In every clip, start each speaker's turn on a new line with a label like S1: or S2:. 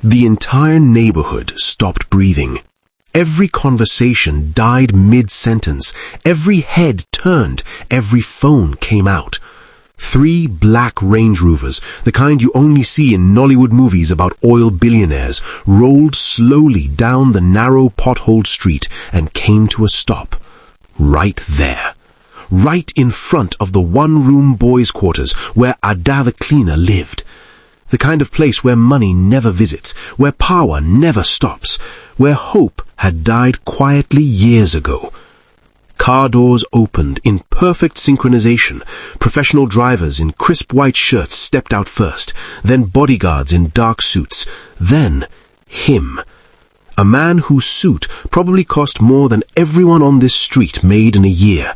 S1: The entire neighborhood stopped breathing. Every conversation died mid-sentence. Every head turned. Every phone came out. 3 black Range Rovers, the kind you only see in Nollywood movies about oil billionaires, rolled slowly down the narrow potholed street and came to a stop. Right there. Right in front of the one-room boys' quarters where Ada the cleaner lived. The kind of place where money never visits, where power never stops, where hope had died quietly years ago. Car doors opened in perfect synchronization. Professional drivers in crisp white shirts stepped out first, then bodyguards in dark suits, then him. A man whose suit probably cost more than everyone on this street made in a year.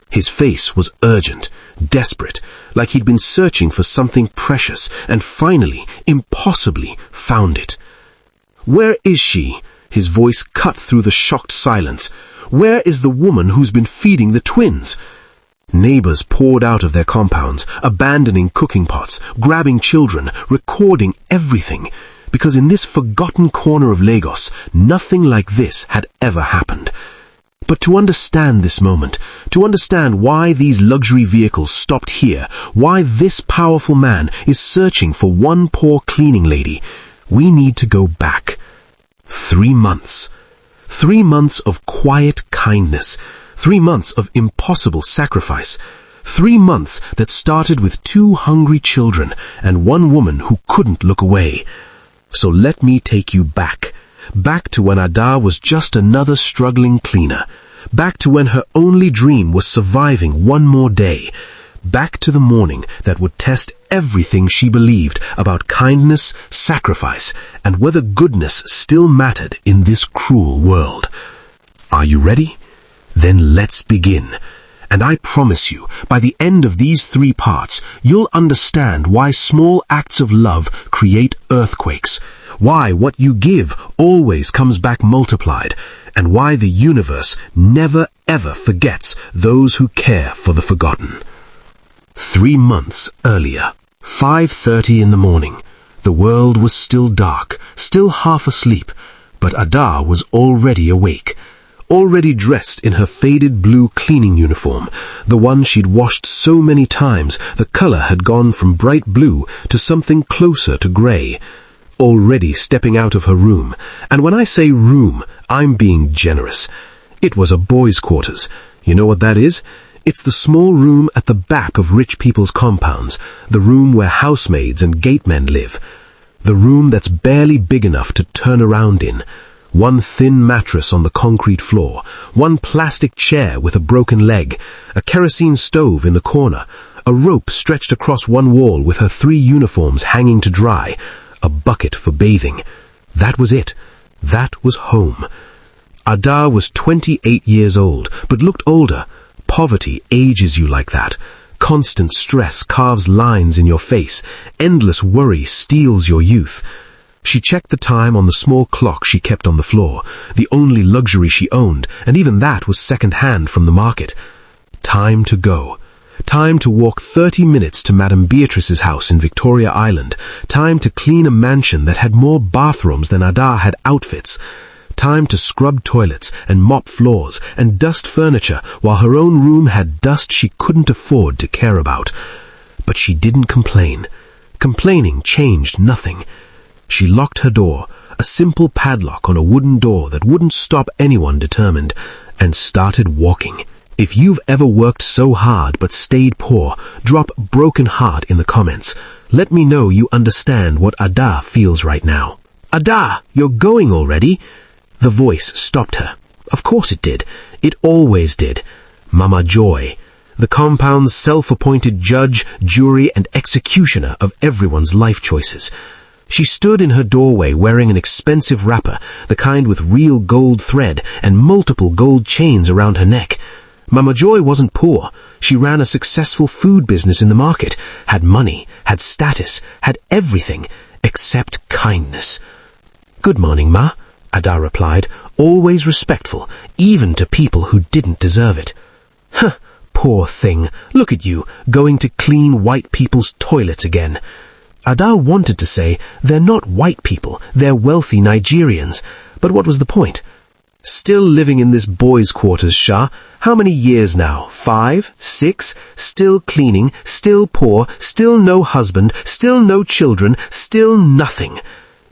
S1: His face was urgent, desperate, like he'd been searching for something precious and finally, impossibly, found it. "Where is she?" His voice cut through the shocked silence. "Where is the woman who's been feeding the twins?" Neighbors poured out of their compounds, abandoning cooking pots, grabbing children, recording everything, because in this forgotten corner of Lagos, nothing like this had ever happened. But to understand this moment, to understand why these luxury vehicles stopped here, why this powerful man is searching for one poor cleaning lady, we need to go back. 3 months. 3 months of quiet kindness. 3 months of impossible sacrifice. 3 months that started with 2 hungry children and 1 woman who couldn't look away. So let me take you back. Back to when Ada was just another struggling cleaner. Back to when her only dream was surviving one more day. Back to the morning that would test everything she believed about kindness, sacrifice, and whether goodness still mattered in this cruel world. Are you ready? Then let's begin. And I promise you, by the end of these 3 parts, you'll understand why small acts of love create earthquakes, why what you give always comes back multiplied, and why the universe never ever forgets those who care for the forgotten. 3 months earlier, 5:30 in the morning. The world was still dark, still half asleep, but Ada was already awake. Already dressed in her faded blue cleaning uniform, the one she'd washed so many times the color had gone from bright blue to something closer to gray. Already stepping out of her room, and when I say room, I'm being generous. It was a boys' quarters. You know what that is? It's the small room at the back of rich people's compounds, the room where housemaids and gatemen live. The room that's barely big enough to turn around in. 1 thin mattress on the concrete floor, 1 plastic chair with a broken leg, a kerosene stove in the corner, a rope stretched across one wall with her 3 uniforms hanging to dry, a bucket for bathing. That was it. That was home. Ada was 28 years old, but looked older. Poverty ages you like that. Constant stress carves lines in your face. Endless worry steals your youth. She checked the time on the small clock she kept on the floor, the only luxury she owned, and even that was second-hand from the market. Time to go. Time to walk 30 minutes to Madame Beatrice's house in Victoria Island. Time to clean a mansion that had more bathrooms than Ada had outfits. Time to scrub toilets and mop floors and dust furniture while her own room had dust she couldn't afford to care about. But she didn't complain. Complaining changed nothing. She locked her door, a simple padlock on a wooden door that wouldn't stop anyone determined, and started walking. If you've ever worked so hard but stayed poor, drop broken heart in the comments. Let me know you understand what Ada feels right now. Ada, you're going already? The voice stopped her. Of course it did. It always did. Mama Joy, the compound's self-appointed judge, jury, and executioner of everyone's life choices. She stood in her doorway wearing an expensive wrapper, the kind with real gold thread and multiple gold chains around her neck. Mama Joy wasn't poor. She ran a successful food business in the market, had money, had status, had everything except kindness. "Good morning, Ma," Ada replied, always respectful, even to people who didn't deserve it. "Huh, poor thing, look at you, going to clean white people's toilets again." Ada wanted to say, "They're not white people, they're wealthy Nigerians." But what was the point? Still living in this boys' quarters, Shah? How many years now? 5? 6? Still cleaning, still poor, still no husband, still no children, still nothing.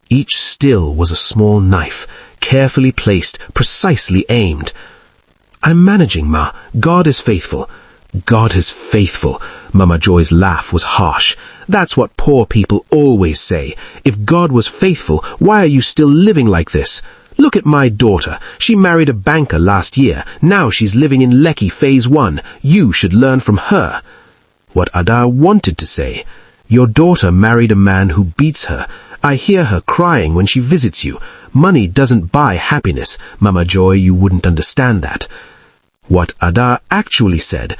S1: Each still was a small knife, carefully placed, precisely aimed. "I'm managing, Ma. God is faithful." "God is faithful." Mama Joy's laugh was harsh. "That's what poor people always say. If God was faithful, why are you still living like this? Look at my daughter. She married a banker last year. Now she's living in Lekki Phase 1. You should learn from her." What Ada wanted to say: "Your daughter married a man who beats her. I hear her crying when she visits you. Money doesn't buy happiness. Mama Joy, you wouldn't understand that." What Ada actually said: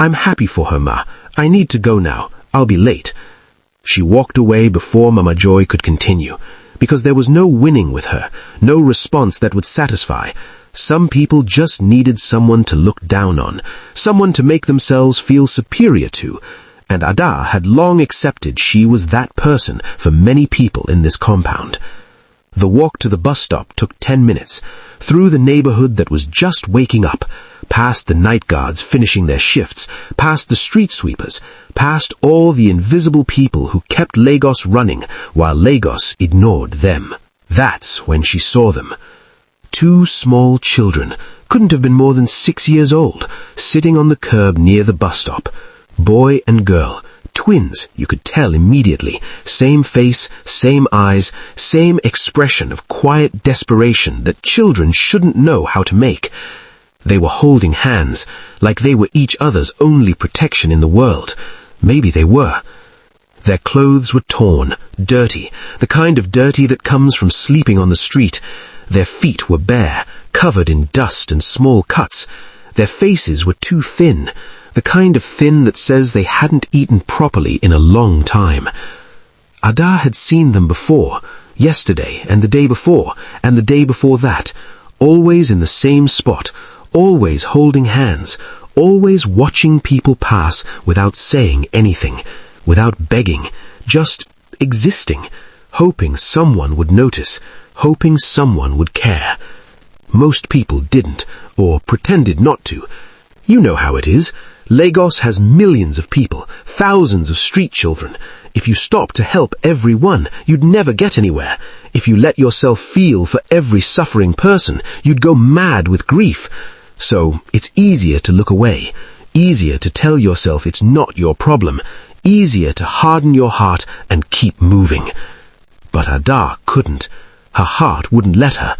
S1: "I'm happy for her, Ma. I need to go now. I'll be late." She walked away before Mama Joy could continue, because there was no winning with her, no response that would satisfy. Some people just needed someone to look down on, someone to make themselves feel superior to, and Ada had long accepted she was that person for many people in this compound. The walk to the bus stop took 10 minutes, through the neighborhood that was just waking up, past the night guards finishing their shifts, past the street sweepers, past all the invisible people who kept Lagos running while Lagos ignored them. That's when she saw them. 2 small children, couldn't have been more than 6 years old, sitting on the curb near the bus stop. Boy and girl. Twins, you could tell immediately. Same face, same eyes, same expression of quiet desperation that children shouldn't know how to make. They were holding hands, like they were each other's only protection in the world. Maybe they were. Their clothes were torn, dirty, the kind of dirty that comes from sleeping on the street. Their feet were bare, covered in dust and small cuts. Their faces were too thin, the kind of thin that says they hadn't eaten properly in a long time. Ada had seen them before, yesterday and the day before, and the day before that, always in the same spot, always holding hands, always watching people pass without saying anything, without begging, just existing, hoping someone would notice, hoping someone would care. Most people didn't, or pretended not to. You know how it is. Lagos has millions of people, thousands of street children. If you stop to help every one, you'd never get anywhere. If you let yourself feel for every suffering person, you'd go mad with grief. So it's easier to look away, easier to tell yourself it's not your problem, easier to harden your heart and keep moving. But Ada couldn't. Her heart wouldn't let her.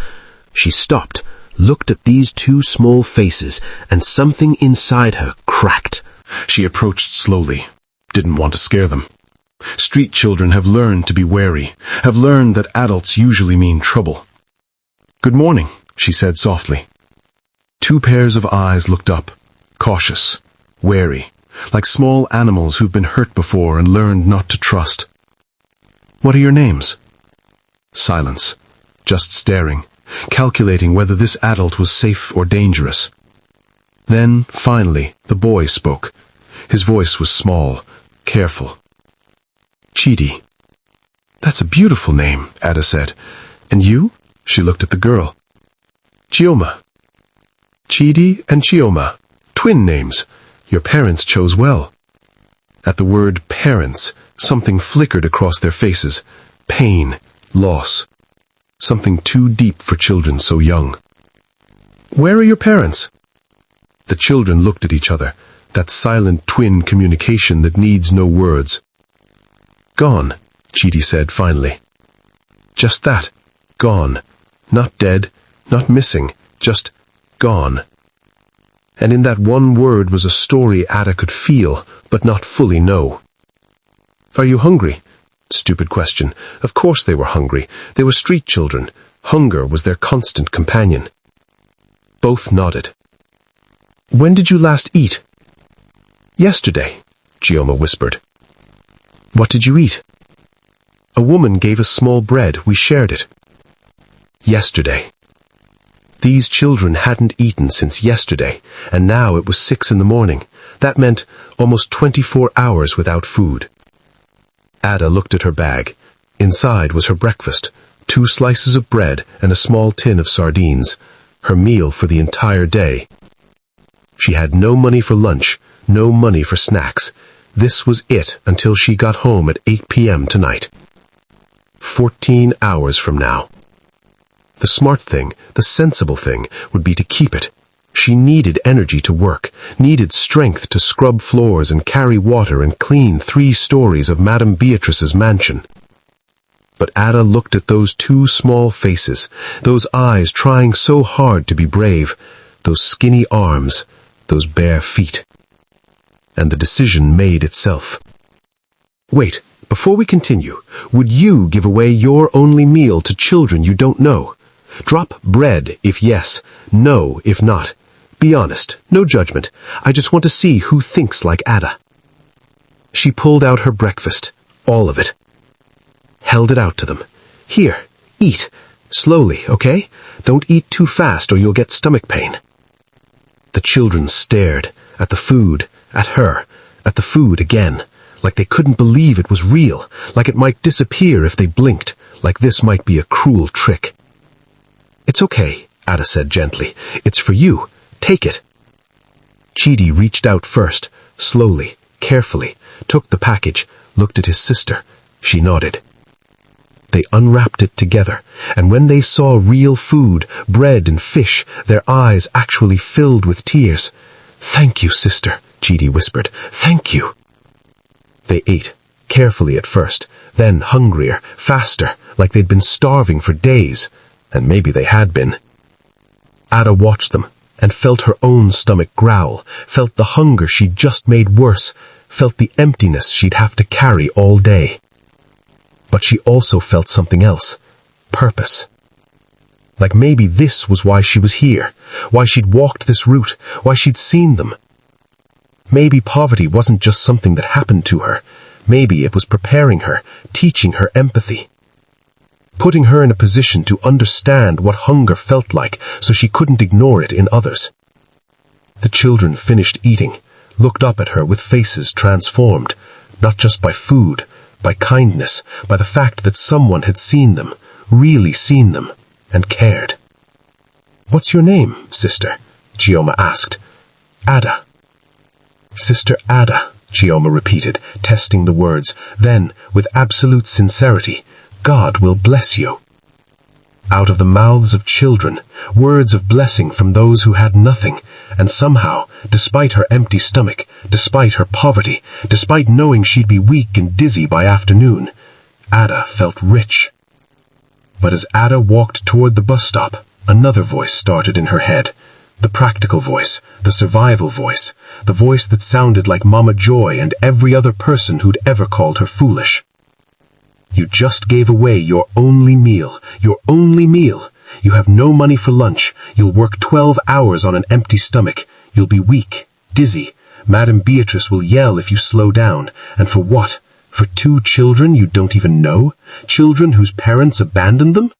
S1: She stopped, looked at these 2 small faces, and something inside her cracked.
S2: She approached slowly, didn't want to scare them. Street children have learned to be wary, have learned that adults usually mean trouble. "Good morning," she said softly. 2 pairs of eyes looked up, cautious, wary, like small animals who've been hurt before and learned not to trust. "What are your names?" Silence, just staring, calculating whether this adult was safe or dangerous. Then, finally, the boy spoke. His voice was small, careful. "Chidi." "That's a beautiful name," Ada said. "And you?" She looked at the girl. "Chioma." "Chidi and Chioma. Twin names. Your parents chose well." At the word parents, something flickered across their faces. Pain, loss. Something too deep for children so young. "Where are your parents?" The children looked at each other, that silent twin communication that needs no words. "Gone," Chidi said finally. Just that. Gone. Not dead, not missing, just gone. And in that one word was a story Ada could feel, but not fully know. "Are you hungry?" Stupid question. Of course they were hungry. They were street children. Hunger was their constant companion. Both nodded. "When did you last eat?" "Yesterday," Chioma whispered. "What did you eat?" "A woman gave us small bread. We shared it." Yesterday. These children hadn't eaten since yesterday, and now it was 6 in the morning. That meant almost 24 hours without food. Ada looked at her bag. Inside was her breakfast, 2 slices of bread and a small tin of sardines, her meal for the entire day. She had no money for lunch, no money for snacks. This was it until she got home at 8 p.m. tonight. 14 hours from now. The smart thing, the sensible thing, would be to keep it. She needed energy to work, needed strength to scrub floors and carry water and clean 3 stories of Madame Beatrice's mansion. But Ada looked at those 2 small faces, those eyes trying so hard to be brave, those skinny arms, those bare feet. And the decision made itself. Wait, before we continue, would you give away your only meal to children you don't know? Drop bread if yes, no if not. Be honest, no judgment. I just want to see who thinks like Ada. She pulled out her breakfast, all of it. Held it out to them. Here, eat. Slowly, okay? Don't eat too fast or you'll get stomach pain. The children stared at the food, at her, at the food again, like they couldn't believe it was real, like it might disappear if they blinked, like this might be a cruel trick. It's okay, Ada said gently. It's for you. Take it. Chidi reached out first, slowly, carefully, took the package, looked at his sister. She nodded. They unwrapped it together, and when they saw real food, bread and fish, their eyes actually filled with tears. Thank you, sister, Chidi whispered. Thank you. They ate, carefully at first, then hungrier, faster, like they'd been starving for days, and maybe they had been. Ada watched them, and felt her own stomach growl, felt the hunger she'd just made worse, felt the emptiness she'd have to carry all day. But she also felt something else. Purpose. Like maybe this was why she was here, why she'd walked this route, why she'd seen them. Maybe poverty wasn't just something that happened to her. Maybe it was preparing her, teaching her empathy. Putting her in a position to understand what hunger felt like so she couldn't ignore it in others. The children finished eating, looked up at her with faces transformed, not just by food, by kindness, by the fact that someone had seen them, really seen them, and cared. What's your name, sister? Chioma asked. Ada. Sister Ada, Chioma repeated, testing the words. Then, with absolute sincerity, God will bless you. Out of the mouths of children, words of blessing from those who had nothing, and somehow, despite her empty stomach, despite her poverty, despite knowing she'd be weak and dizzy by afternoon, Ada felt rich. But as Ada walked toward the bus stop, another voice started in her head. The practical voice, the survival voice, the voice that sounded like Mama Joy and every other person who'd ever called her foolish. You just gave away your only meal, your only meal. You have no money for lunch. You'll work 12 hours on an empty stomach. You'll be weak, dizzy. Madame Beatrice will yell if you slow down. And for what? For 2 children you don't even know? Children whose parents abandoned them?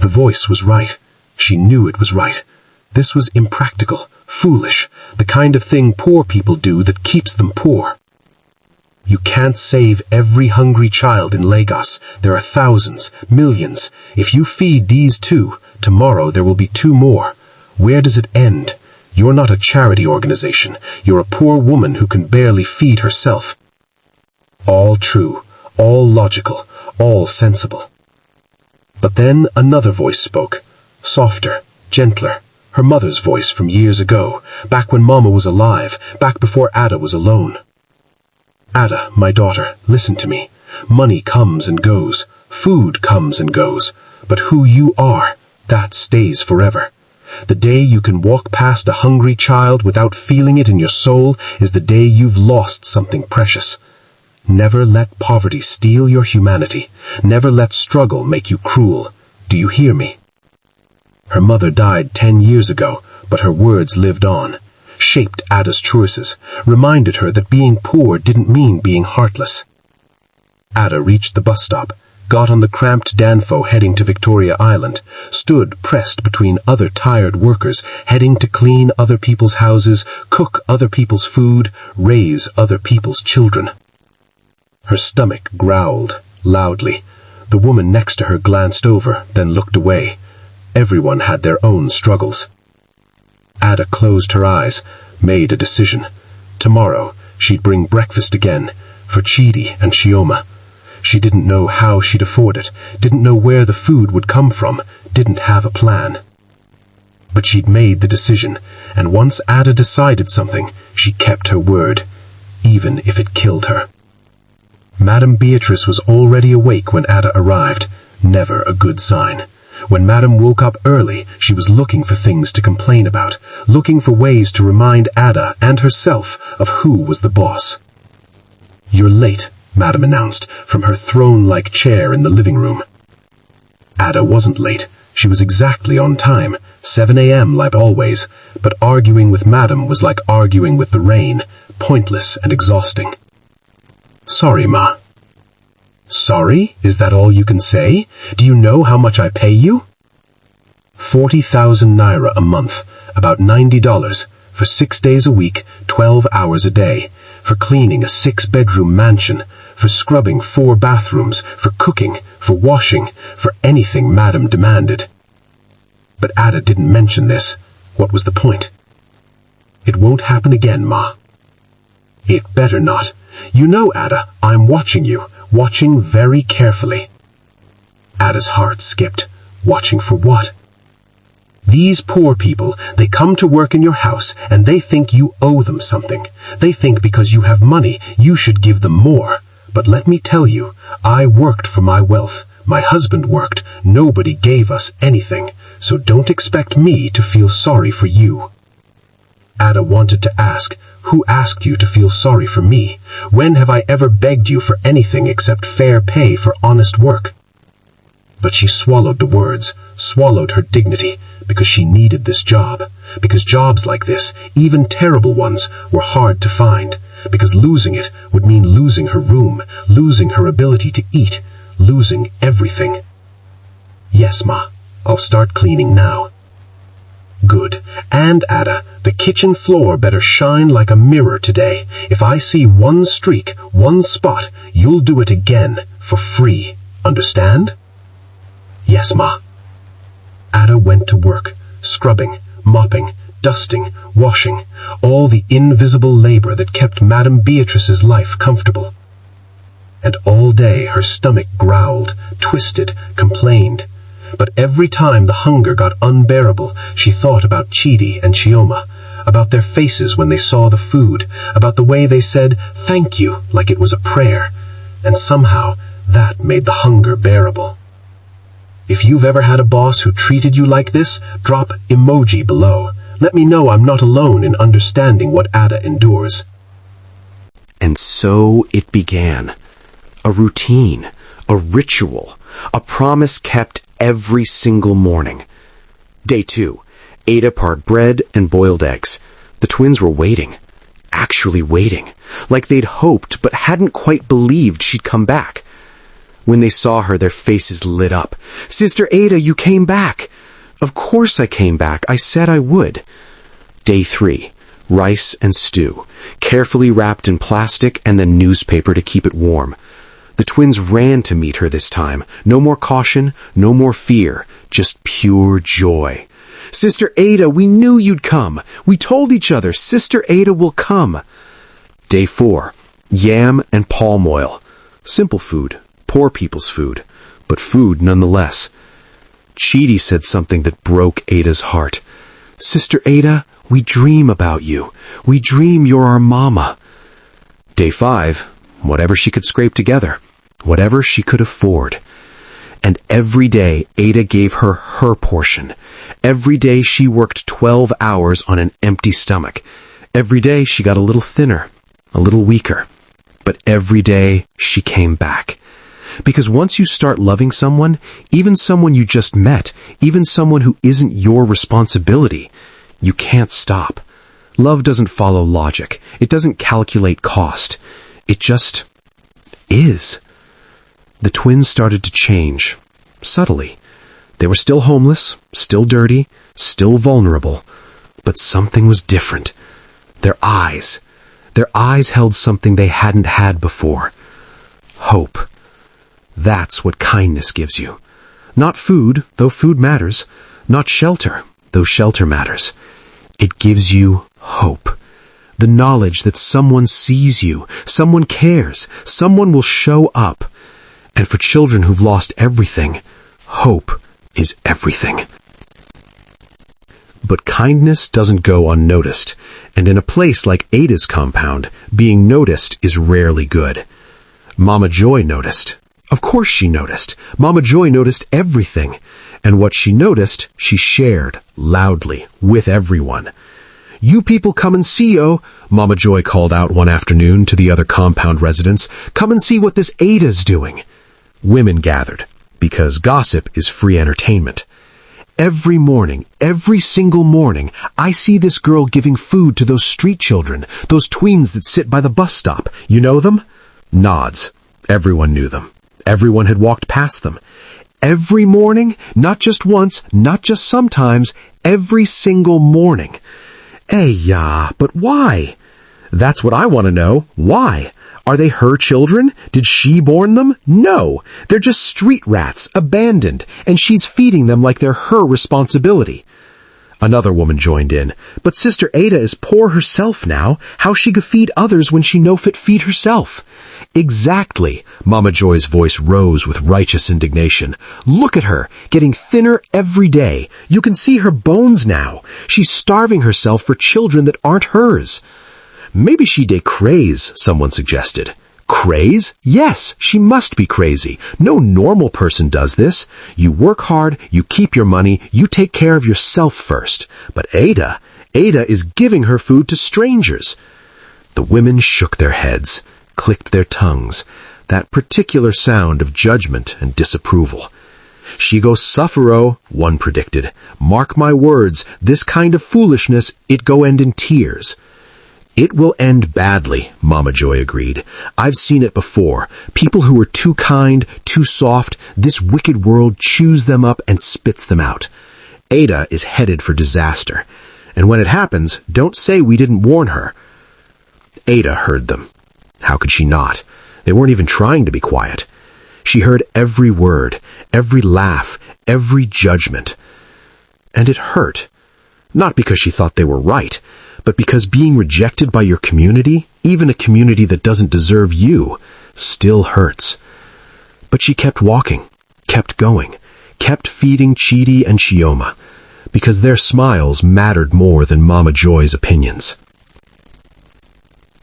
S2: The voice was right. She knew it was right. This was impractical, foolish, the kind of thing poor people do that keeps them poor. You can't save every hungry child in Lagos. There are thousands, millions. If you feed these 2, tomorrow there will be 2 more. Where does it end? You're not a charity organization. You're a poor woman who can barely feed herself. All true, all logical, all sensible. But then another voice spoke, softer, gentler, her mother's voice from years ago, back when Mama was alive, back before Ada was alone. Ada, my daughter, listen to me. Money comes and goes. Food comes and goes. But who you are, that stays forever. The day you can walk past a hungry child without feeling it in your soul is the day you've lost something precious. Never let poverty steal your humanity. Never let struggle make you cruel. Do you hear me? Her mother died 10 years ago, but her words lived on. Shaped Ada's choices, reminded her that being poor didn't mean being heartless. Ada reached the bus stop, got on the cramped Danfo heading to Victoria Island, stood pressed between other tired workers heading to clean other people's houses, cook other people's food, raise other people's children. Her stomach growled loudly. The woman next to her glanced over, then looked away. Everyone had their own struggles. Ada closed her eyes, made a decision. Tomorrow, she'd bring breakfast again, for Chidi and Chioma. She didn't know how she'd afford it, didn't know where the food would come from, didn't have a plan. But she'd made the decision, and once Ada decided something, she kept her word, even if it killed her. Madame Beatrice was already awake when Ada arrived, never a good sign. When Madame woke up early, she was looking for things to complain about, looking for ways to remind Ada and herself of who was the boss. "You're late," Madame announced from her throne-like chair in the living room. Ada wasn't late. She was exactly on time, 7 a.m. like always, but arguing with Madame was like arguing with the rain, pointless and exhausting. "Sorry, Ma." "Sorry? Is that all you can say? Do you know how much I pay you?" 40,000 naira a month, about $90, for 6 days a week, 12 hours a day, for cleaning a 6-bedroom mansion, for scrubbing 4 bathrooms, for cooking, for washing, for anything Madame demanded. But Ada didn't mention this. What was the point? "It won't happen again, Ma." "It better not. You know, Ada, I'm watching you, watching very carefully." Ada's heart skipped. Watching for what? "These poor people, they come to work in your house and they think you owe them something. They think because you have money, you should give them more. But let me tell you, I worked for my wealth. My husband worked. Nobody gave us anything. So don't expect me to feel sorry for you." Ada wanted to ask, "Who asked you to feel sorry for me? When have I ever begged you for anything except fair pay for honest work?" But she swallowed the words, swallowed her dignity, because she needed this job. Because jobs like this, even terrible ones, were hard to find. Because losing it would mean losing her room, losing her ability to eat, losing everything. "Yes, Ma, I'll start cleaning now." "Good. And Ada, the kitchen floor better shine like a mirror today. If I see one streak, one spot, you'll do it again, for free. Understand?" "Yes, Ma." Ada went to work, scrubbing, mopping, dusting, washing, all the invisible labor that kept Madame Beatrice's life comfortable. And all day her stomach growled, twisted, complained. But every time the hunger got unbearable, she thought about Chidi and Chioma, about their faces when they saw the food, about the way they said thank you like it was a prayer, and somehow that made the hunger bearable. If you've ever had a boss who treated you like this, drop emoji below. Let me know I'm not alone in understanding what Ada endures.
S1: And so it began. A routine, a ritual, a promise kept every single morning. Day 2. Ada pared bread and boiled eggs. The twins were waiting. Actually waiting. Like they'd hoped but hadn't quite believed she'd come back. When they saw her, their faces lit up. "Sister Ada, you came back!" "Of course I came back. I said I would." Day 3. Rice and stew, carefully wrapped in plastic and then newspaper to keep it warm. The twins ran to meet her this time. No more caution, no more fear, just pure joy. "Sister Ada, we knew you'd come. We told each other, Sister Ada will come." Day 4. Yam and palm oil. Simple food, poor people's food, but food nonetheless. Chidi said something that broke Ada's heart. "Sister Ada, we dream about you. We dream you're our mama." Day 5. Whatever she could scrape together, whatever she could afford. And every day Ada gave her her portion. Every day she worked 12 hours on an empty stomach. Every day she got a little thinner, a little weaker. But every day she came back. Because once you start loving someone, even someone you just met, even someone who isn't your responsibility, you can't stop. Love doesn't follow logic. It doesn't calculate cost. It just is. The twins started to change, subtly. They were still homeless, still dirty, still vulnerable, but something was different. Their eyes held something they hadn't had before. hope. That's what kindness gives you. Not food, though food matters. Not shelter, though shelter matters. It gives you hope. The knowledge that someone sees you, someone cares, someone will show up. And for children who've lost everything, hope is everything. But kindness doesn't go unnoticed, and in a place like Ada's compound, being noticed is rarely good. Mama Joy noticed. Of course she noticed. Mama Joy noticed everything, and what she noticed, she shared loudly with everyone. "You people come and see, Mama Joy called out one afternoon to the other compound residents. "Come and see what this Ada's doing." Women gathered, because gossip is free entertainment. "Every morning, every single morning, I see this girl giving food to those street children, those tweens that sit by the bus stop. You know them?" Nods. Everyone knew them. Everyone had walked past them. Every morning, not just once, not just sometimes, every single morning. Yeah, but why? That's what I want to know. Why? Are they her children? Did she born them? No. They're just street rats, abandoned, and she's feeding them like they're her responsibility. Another woman joined in. "But Sister Ada is poor herself now. How she could feed others when she no fit feed herself?" "Exactly." Mama Joy's voice rose with righteous indignation. "Look at her, getting thinner every day. You can see her bones now. She's starving herself for children that aren't hers." "Maybe she dey craze," someone suggested. Craze? Yes, she must be crazy. No normal person does this. You work hard, you keep your money, you take care of yourself first. But Ada is giving her food to strangers. The women shook their heads, clicked their tongues, that particular sound of judgment and disapproval. "She go suffer, one predicted. "Mark my words, this kind of foolishness, it go end in tears." "It will end badly," Mama Joy agreed. "I've seen it before. People who are too kind, too soft, this wicked world chews them up and spits them out. Ada is headed for disaster. And when it happens, don't say we didn't warn her." Ada heard them. How could she not? They weren't even trying to be quiet. She heard every word, every laugh, every judgment. And it hurt. Not because she thought they were right, but because being rejected by your community, even a community that doesn't deserve you, still hurts. But she kept walking, kept going, kept feeding Chidi and Chioma, because their smiles mattered more than Mama Joy's opinions.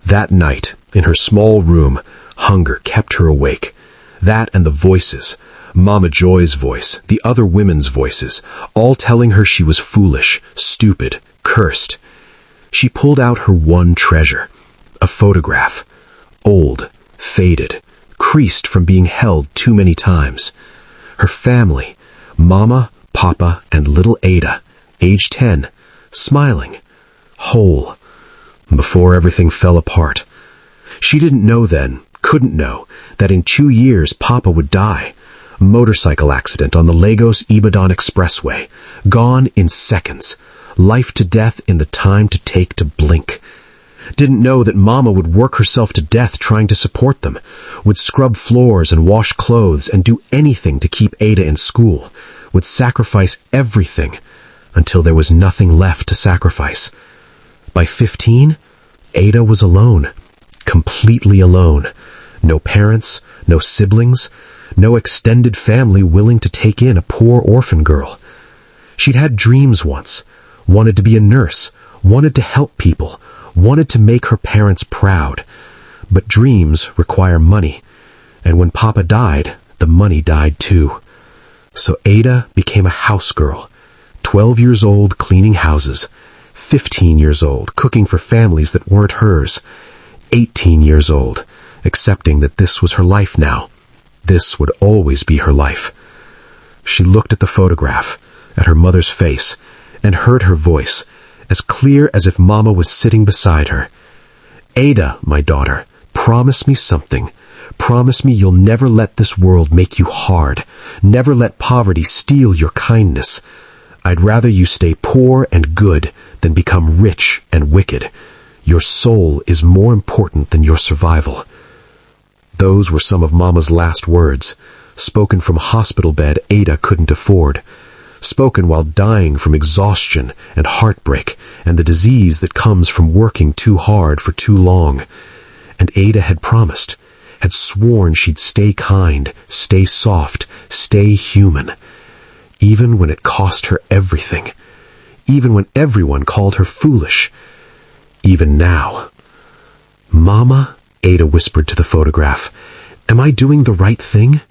S1: That night, in her small room, hunger kept her awake. That and the voices, Mama Joy's voice, the other women's voices, all telling her she was foolish, stupid, cursed. She pulled out her one treasure, a photograph, old, faded, creased from being held too many times. Her family, Mama, Papa, and little Ada, age 10, smiling, whole, before everything fell apart. She didn't know then, couldn't know, that in 2 years Papa would die. Motorcycle accident on the Lagos-Ibadan Expressway, gone in seconds. Life to death in the time to take to blink. Didn't know that Mama would work herself to death trying to support them, would scrub floors and wash clothes and do anything to keep Ada in school, would sacrifice everything until there was nothing left to sacrifice. By 15, Ada was alone, completely alone. No parents, no siblings, no extended family willing to take in a poor orphan girl. She'd had dreams once, wanted to be a nurse, wanted to help people, wanted to make her parents proud. But dreams require money, and when Papa died, the money died too. So Ada became a house girl, 12 years old cleaning houses, 15 years old cooking for families that weren't hers, 18 years old accepting that this was her life now. This would always be her life. She looked at the photograph, at her mother's face, and heard her voice, as clear as if Mama was sitting beside her. "Ada, my daughter, promise me something. Promise me you'll never let this world make you hard. Never let poverty steal your kindness. I'd rather you stay poor and good than become rich and wicked. Your soul is more important than your survival." Those were some of Mama's last words, spoken from a hospital bed Ada couldn't afford, spoken while dying from exhaustion and heartbreak and the disease that comes from working too hard for too long. And Ada had promised, had sworn she'd stay kind, stay soft, stay human, even when it cost her everything, even when everyone called her foolish, even now. "Mama," Ada whispered to the photograph, "am I doing the right thing?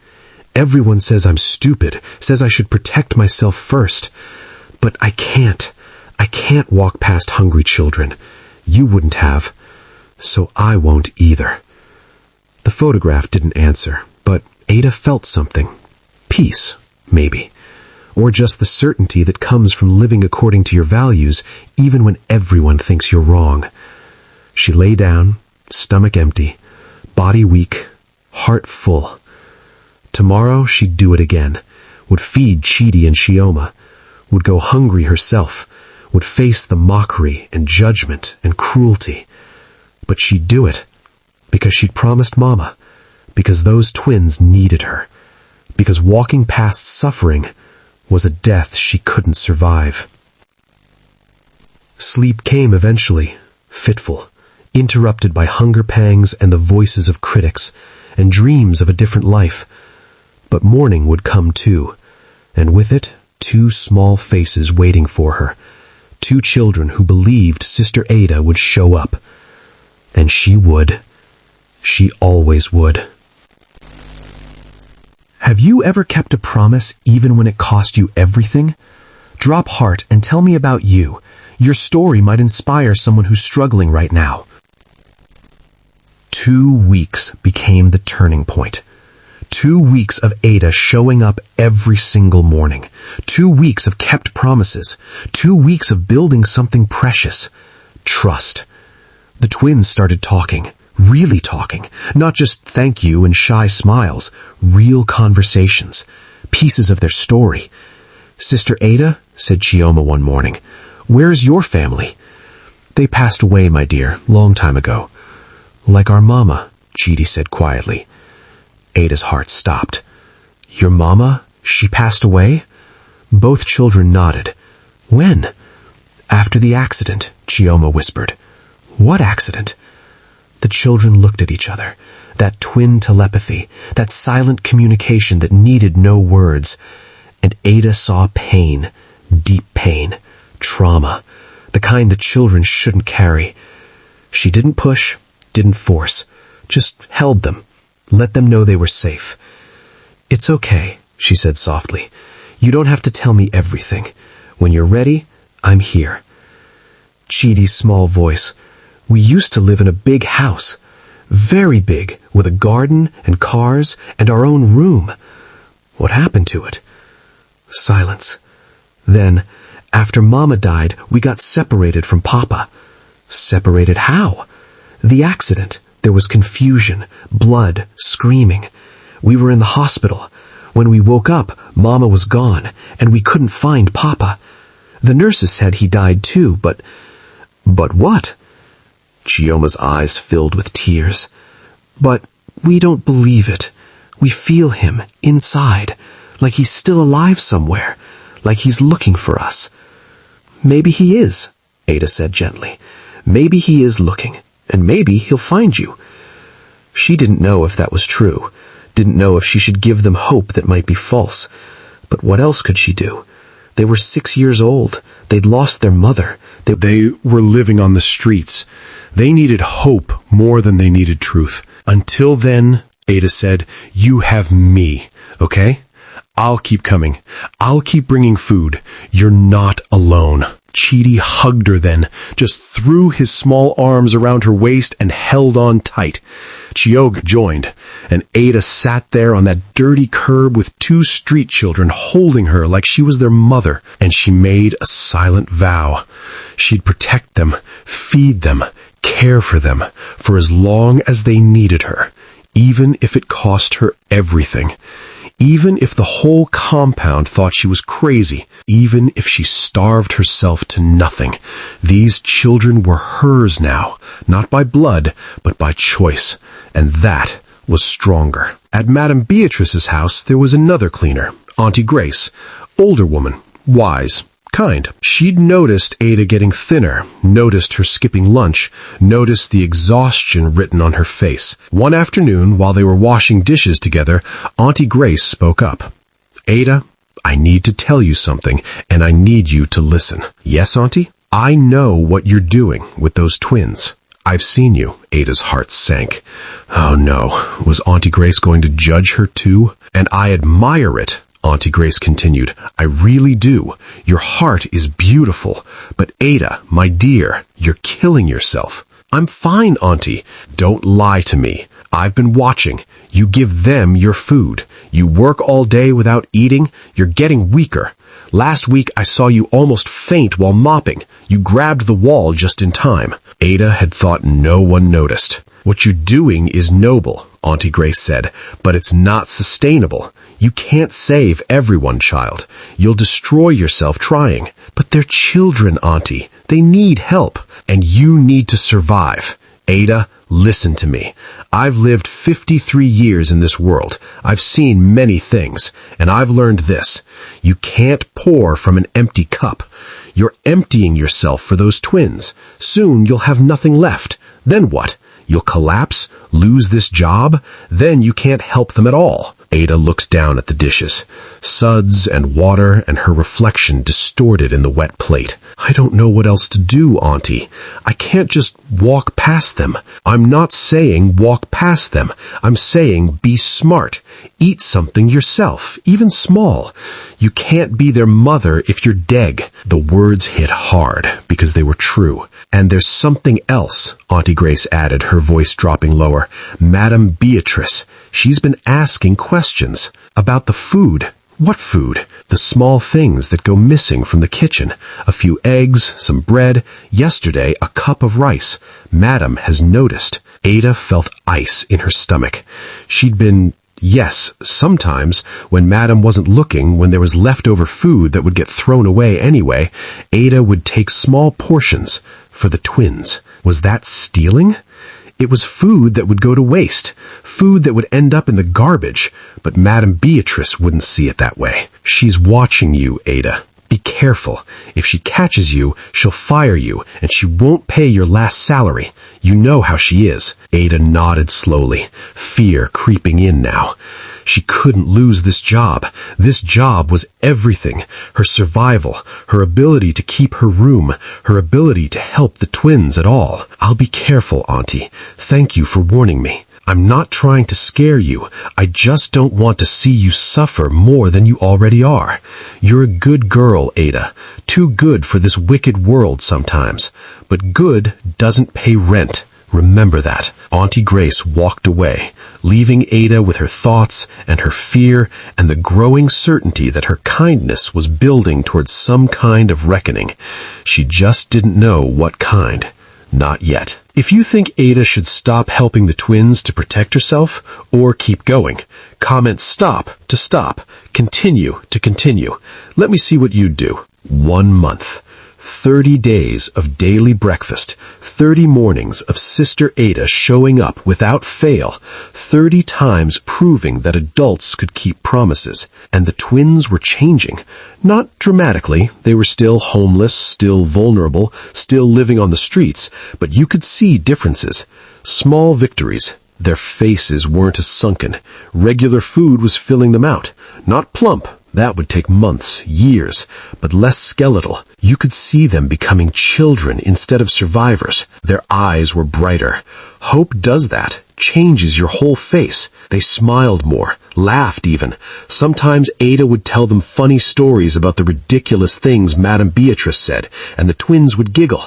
S1: Everyone says I'm stupid, says I should protect myself first. But I can't. I can't walk past hungry children. You wouldn't have. So I won't either." The photograph didn't answer, but Ada felt something. Peace, maybe. Or just the certainty that comes from living according to your values, even when everyone thinks you're wrong. She lay down, stomach empty, body weak, heart full. Tomorrow she'd do it again, would feed Chidi and Chioma, would go hungry herself, would face the mockery and judgment and cruelty. But she'd do it, because she'd promised Mama, because those twins needed her, because walking past suffering was a death she couldn't survive. Sleep came eventually, fitful, interrupted by hunger pangs and the voices of critics, and dreams of a different life. But morning would come too, and with it, 2 small faces waiting for her, 2 children who believed Sister Ada would show up. And she would. She always would. Have you ever kept a promise even when it cost you everything? Drop heart and tell me about you. Your story might inspire someone who's struggling right now. 2 weeks became the turning point. 2 weeks of Ada showing up every single morning. 2 weeks of kept promises. 2 weeks of building something precious. Trust. The twins started talking. Really talking. Not just thank you and shy smiles. Real conversations. Pieces of their story. "Sister Ada," said Chioma one morning, "where's your family?" "They passed away, my dear, long time ago." "Like our mama," Chidi said quietly. Ada's heart stopped. "Your mama? She passed away?" Both children nodded. "When?" "After the accident," Chioma whispered. "What accident?" The children looked at each other. That twin telepathy, that silent communication that needed no words. And Ada saw pain, deep pain, trauma, the kind that children shouldn't carry. She didn't push, didn't force, just held them, let them know they were safe. "It's okay," she said softly. "You don't have to tell me everything. When you're ready, I'm here." Chidi's small voice. "We used to live in a big house, very big, with a garden and cars and our own room. What happened to it?" Silence. Then, after Mama died, we got separated from Papa. Separated how? The accident. There was confusion, blood, screaming. We were in the hospital. When we woke up, Mama was gone, and we couldn't find Papa. The nurses said he died too, but what? Chioma's eyes filled with tears. "But we don't believe it. We feel him, inside, like he's still alive somewhere, like he's looking for us." "Maybe he is," Ada said gently. "Maybe he is looking, and maybe he'll find you." She didn't know if that was true, didn't know if she should give them hope that might be false. But what else could she do? They were 6 years old. They'd lost their mother. They were living on the streets. They needed hope more than they needed truth. "Until then," Ada said, "you have me, okay? I'll keep coming. I'll keep bringing food. You're not alone." Chidi hugged her then, just threw his small arms around her waist and held on tight. Chiyoga joined, and Ada sat there on that dirty curb with 2 street children holding her like she was their mother, and she made a silent vow. She'd protect them, feed them, care for them, for as long as they needed her, even if it cost her everything. Even if the whole compound thought she was crazy, even if she starved herself to nothing, these children were hers now, not by blood, but by choice, and that was stronger. At Madame Beatrice's house, there was another cleaner, Auntie Grace, older woman, wise, kind. She'd noticed Ada getting thinner, noticed her skipping lunch, noticed the exhaustion written on her face. One afternoon, while they were washing dishes together, Auntie Grace spoke up. "Ada, I need to tell you something, and I need you to listen." "Yes, Auntie?" "I know what you're doing with those twins. I've seen you." Ada's heart sank. Oh no, was Auntie Grace going to judge her too? "And I admire it," Auntie Grace continued. "I really do. Your heart is beautiful. But Ada, my dear, you're killing yourself." "I'm fine, Auntie." "Don't lie to me. I've been watching. You give them your food. You work all day without eating. You're getting weaker. Last week I saw you almost faint while mopping. You grabbed the wall just in time." Ada had thought no one noticed. "What you're doing is noble," Auntie Grace said, "but it's not sustainable. You can't save everyone, child. You'll destroy yourself trying." "But they're children, Auntie. They need help. And you need to survive. Ada, listen to me. I've lived 53 years in this world. I've seen many things, and I've learned this. You can't pour from an empty cup. You're emptying yourself for those twins. Soon you'll have nothing left. Then what? You'll collapse, lose this job, then you can't help them at all." Ada looked down at the dishes. Suds and water and her reflection distorted in the wet plate. "I don't know what else to do, Auntie. I can't just walk past them." "I'm not saying walk past them. I'm saying be smart. Eat something yourself, even small. You can't be their mother if you're dead." The words hit hard because they were true. "And there's something else," Auntie Grace added, her voice dropping lower. "Madame Beatrice, she's been asking questions about the food." "What food?" "The small things that go missing from the kitchen. A few eggs, some bread, yesterday a cup of rice. Madame has noticed." Ada felt ice in her stomach. She'd been... Yes, sometimes, when Madame wasn't looking, when there was leftover food that would get thrown away anyway, Ada would take small portions for the twins. Was that stealing? It was food that would go to waste, food that would end up in the garbage, but Madame Beatrice wouldn't see it that way. "She's watching you, Ada. Be careful. If she catches you, she'll fire you, and she won't pay your last salary. You know how she is." Ada nodded slowly, fear creeping in now. She couldn't lose this job. This job was everything. Her survival, her ability to keep her room, her ability to help the twins at all. "I'll be careful, Auntie. Thank you for warning me. I'm not trying to scare you. I just don't want to see you suffer more than you already are. You're a good girl, Ada. Too good for this wicked world sometimes. But good doesn't pay rent. Remember that." Auntie Grace walked away, leaving Ada with her thoughts and her fear and the growing certainty that her kindness was building towards some kind of reckoning. She just didn't know what kind. Not yet. If you think Ada should stop helping the twins to protect herself, or keep going, comment stop to stop, continue to continue. Let me see what you'd do. 1 month. 30 days of daily breakfast, 30 mornings of Sister Ada showing up without fail, 30 times proving that adults could keep promises. And the twins were changing. Not dramatically. They were still homeless, still vulnerable, still living on the streets, but you could see differences. Small victories. Their faces weren't as sunken. Regular food was filling them out. Not plump. That would take months, years, but less skeletal. You could see them becoming children instead of survivors. Their eyes were brighter. Hope does that, changes your whole face. They smiled more, laughed even. Sometimes Ada would tell them funny stories about the ridiculous things Madame Beatrice said, and the twins would giggle.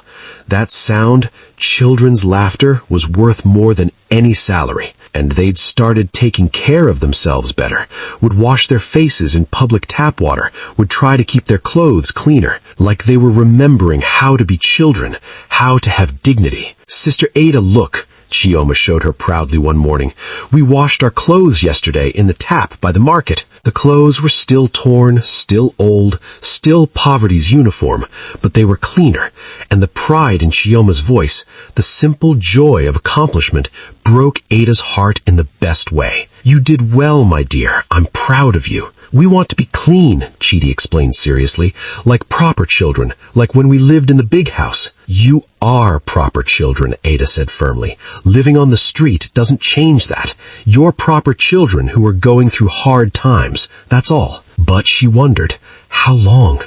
S1: That sound, children's laughter, was worth more than any salary. And they'd started taking care of themselves better, would wash their faces in public tap water, would try to keep their clothes cleaner, like they were remembering how to be children, how to have dignity. "Sister Ada, look," Chioma showed her proudly one morning. "We washed our clothes yesterday in the tap by the market. The clothes were still torn, still old, still still poverty's uniform, but they were cleaner, and the pride in Chioma's voice, the simple joy of accomplishment, broke Ada's heart in the best way. "You did well, my dear. I'm proud of you. We want to be clean," Chidi explained seriously, "like proper children, like when we lived in the big house." "You are proper children," Ada said firmly. "Living on the street doesn't change that. You're proper children who are going through hard times, that's all." But she wondered, how long?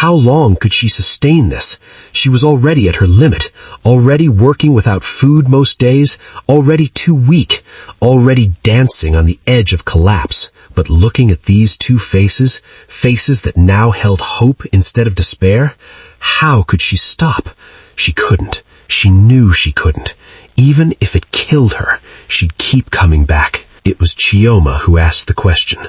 S1: How long could she sustain this? She was already at her limit, already working without food most days, already too weak, already dancing on the edge of collapse. But looking at these two faces, faces that now held hope instead of despair, how could she stop? She couldn't. She knew she couldn't. Even if it killed her, she'd keep coming back. It was Chioma who asked the question.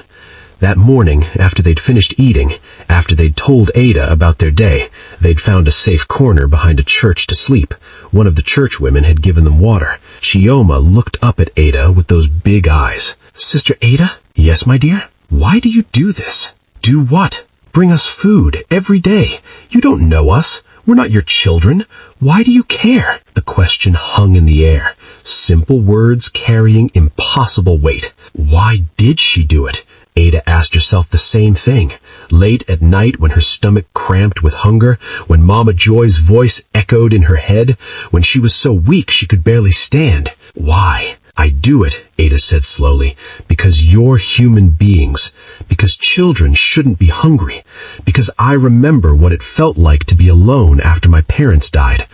S1: That morning, after they'd finished eating, after they'd told Ada about their day, they'd found a safe corner behind a church to sleep. One of the church women had given them water. Chioma looked up at Ada with those big eyes. "Sister Ada?" "Yes, my dear?" "Why do you do this?" "Do what?" "Bring us food every day. You don't know us. We're not your children. Why do you care?" The question hung in the air. Simple words carrying impossible weight. Why did she do it? Ada asked herself the same thing. Late at night when her stomach cramped with hunger, when Mama Joy's voice echoed in her head, when she was so weak she could barely stand. Why? "I do it," Ada said slowly, "because you're human beings, because children shouldn't be hungry, because I remember what it felt like to be alone after my parents died.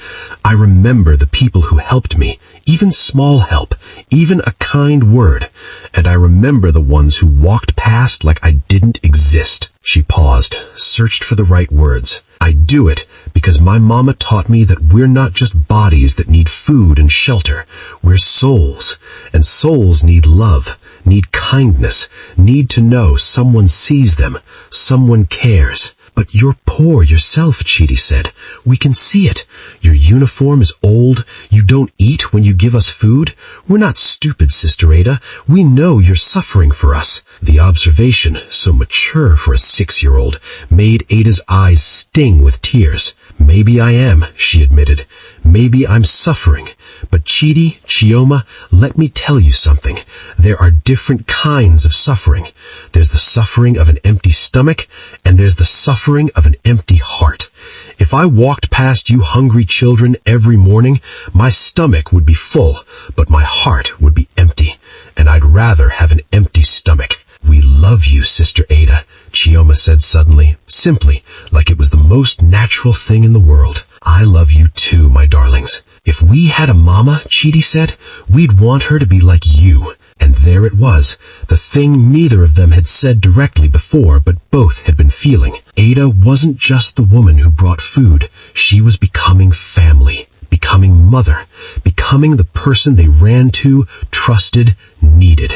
S1: I remember the people who helped me, even small help, even a kind word, and I remember the ones who walked past like I didn't exist." She paused, searched for the right words. "I do it because my mama taught me that we're not just bodies that need food and shelter. We're souls, and souls need love, need kindness, need to know someone sees them, someone cares." "But you're poor yourself," Chidi said. "We can see it. Your uniform is old. You don't eat when you give us food. We're not stupid, Sister Ada. We know you're suffering for us." The observation, so mature for a 6-year-old, made Ada's eyes sting with tears. "Maybe I am," she admitted. "Maybe I'm suffering. But Chidi, Chioma, let me tell you something. There are different kinds of suffering. There's the suffering of an empty stomach, and there's the suffering of an empty heart. If I walked past you hungry children every morning, my stomach would be full, but my heart would be empty, and I'd rather have an empty stomach." "We love you, Sister Ada," Chioma said suddenly, simply, like it was the most natural thing in the world. "I love you too, my darlings. If we had a mama," Chidi said, "we'd want her to be like you." And there it was, the thing neither of them had said directly before, but both had been feeling. Ada wasn't just the woman who brought food. She was becoming family, becoming mother, becoming the person they ran to, trusted, needed.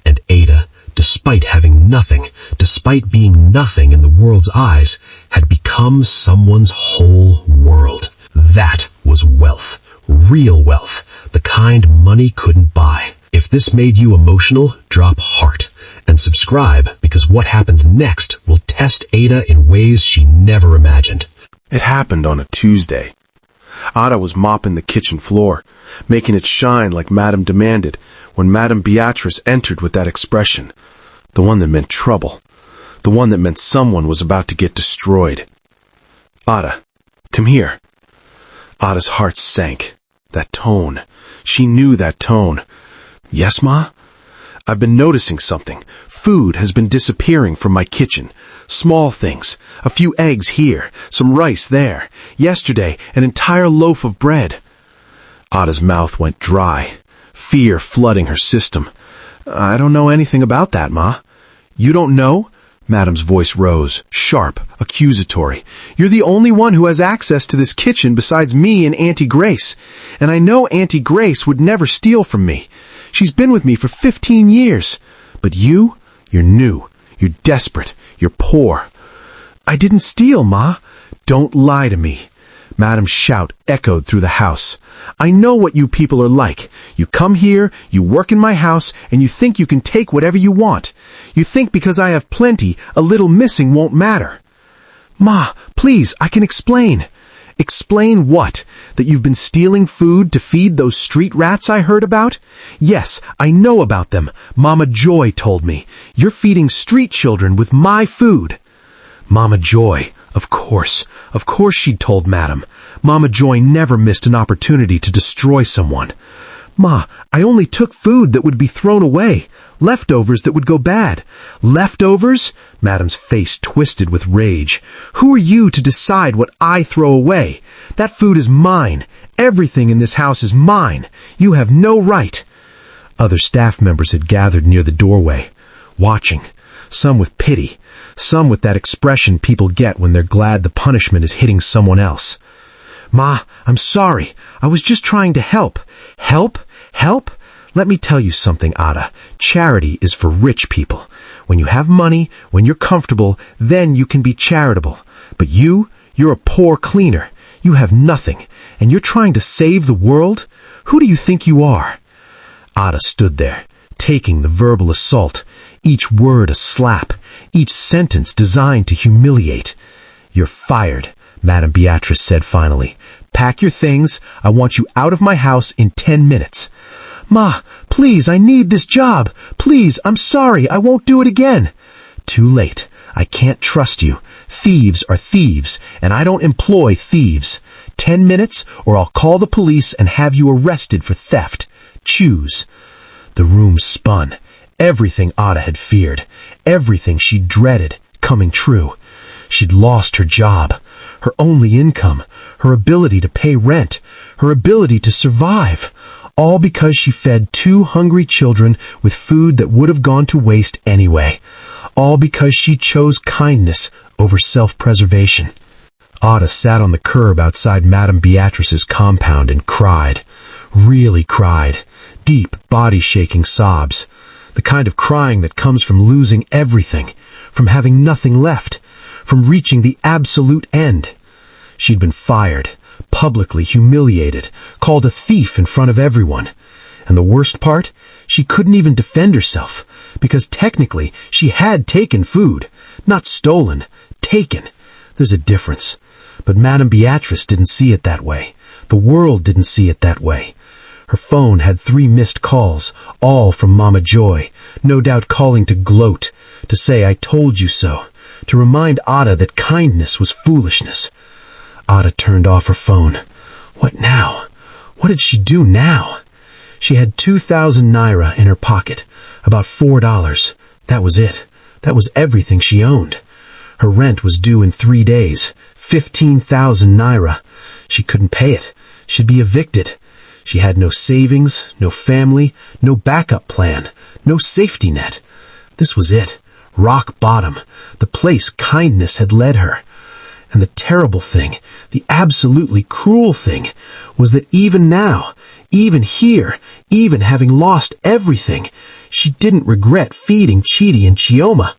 S1: And Ada, despite having nothing, despite being nothing in the world's eyes, had become someone's whole world. That was wealth, real wealth, the kind money couldn't buy. If this made you emotional, drop heart and subscribe, because what happens next will test Ada in ways she never imagined.
S2: It happened on a Tuesday. Ada was mopping the kitchen floor, making it shine like Madame demanded, when Madame Beatrice entered with that expression, the one that meant trouble, the one that meant someone was about to get destroyed. "Ada, come here." Ada's heart sank. That tone. She knew that tone. "Yes, Ma?" "I've been noticing something. Food has been disappearing from my kitchen. Small things. A few eggs here, some rice there. Yesterday, an entire loaf of bread." Ada's mouth went dry, fear flooding her system. "I don't know anything about that, Ma." "You don't know?" Madame's voice rose, sharp, accusatory. "You're the only one who has access to this kitchen besides me and Auntie Grace. And I know Auntie Grace would never steal from me. She's been with me for 15 years. But you're new. You're desperate. You're poor." "I didn't steal, Ma." "Don't lie to me." Madame's shout echoed through the house. "I know what you people are like. You come here, you work in my house, and you think you can take whatever you want. You think because I have plenty, a little missing won't matter."
S1: Ma, please, I can explain. Explain what? That you've been stealing food to feed those street rats I heard about? Yes, I know about them. Mama Joy told me. You're feeding street children with my food. Mama Joy, of course she'd told Madam. Mama Joy never missed an opportunity to destroy someone. Ma, I only took food that would be thrown away. Leftovers that would go bad. Leftovers? Madam's face twisted with rage. Who are you to decide what I throw away? That food is mine. Everything in this house is mine. You have no right. Other staff members had gathered near the doorway, watching. Some with pity, some with that expression people get when they're glad the punishment is hitting someone else. Ma, I'm sorry. I was just trying to help. Help? Help? Let me tell you something, Ada. Charity is for rich people. When you have money, when you're comfortable, then you can be charitable. But you're a poor cleaner. You have nothing, and you're trying to save the world? Who do you think you are? Ada stood there, taking the verbal assault, each word a slap, each sentence designed to humiliate. You're fired, Madame Beatrice said finally. Pack your things. I want you out of my house in 10 minutes. Ma, please, I need this job. Please, I'm sorry, I won't do it again. Too late. I can't trust you. Thieves are thieves, and I don't employ thieves. 10 minutes, or I'll call the police and have you arrested for theft. Choose. The room spun. Everything Ada had feared, everything she dreaded, coming true. She'd lost her job, her only income, her ability to pay rent, her ability to survive, all because she fed 2 hungry children with food that would have gone to waste anyway, all because she chose kindness over self-preservation. Ada sat on the curb outside Madame Beatrice's compound and cried, really cried, deep, body-shaking sobs, the kind of crying that comes from losing everything, from having nothing left, from reaching the absolute end. She'd been fired, publicly humiliated, called a thief in front of everyone. And the worst part? She couldn't even defend herself, because technically she had taken food. Not stolen, taken. There's a difference. But Madame Beatrice didn't see it that way. The world didn't see it that way. Her phone had 3 missed calls, all from Mama Joy, no doubt calling to gloat, to say I told you so, to remind Ada that kindness was foolishness. Ada turned off her phone. What now? What did she do now? She had 2,000 naira in her pocket, about $4. That was it. That was everything she owned. Her rent was due in 3 days, 15,000 naira. She couldn't pay it. She'd be evicted. She had no savings, no family, no backup plan, no safety net. This was it. Rock bottom. The place kindness had led her. And the terrible thing, the absolutely cruel thing, was that even now, even here, even having lost everything, she didn't regret feeding Chidi and Chioma.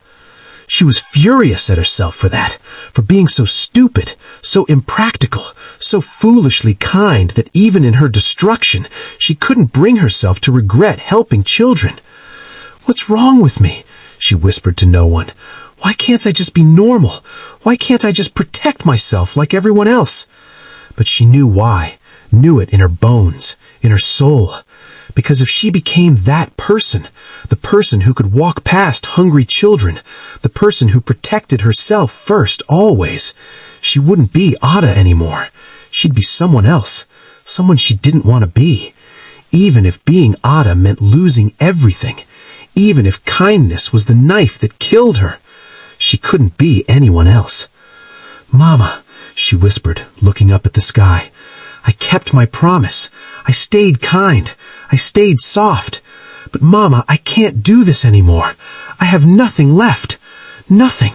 S1: She was furious at herself for that, for being so stupid, so impractical, so foolishly kind that even in her destruction, she couldn't bring herself to regret helping children. What's wrong with me? She whispered to no one. Why can't I just be normal? Why can't I just protect myself like everyone else? But she knew why, knew it in her bones, in her soul. Because if she became that person, the person who could walk past hungry children, the person who protected herself first always, she wouldn't be Ada anymore. She'd be someone else, someone she didn't want to be. Even if being Ada meant losing everything, even if kindness was the knife that killed her, she couldn't be anyone else. Mama, she whispered, looking up at the sky. I kept my promise. I stayed kind. I stayed soft. But Mama, I can't do this anymore. I have nothing left. Nothing.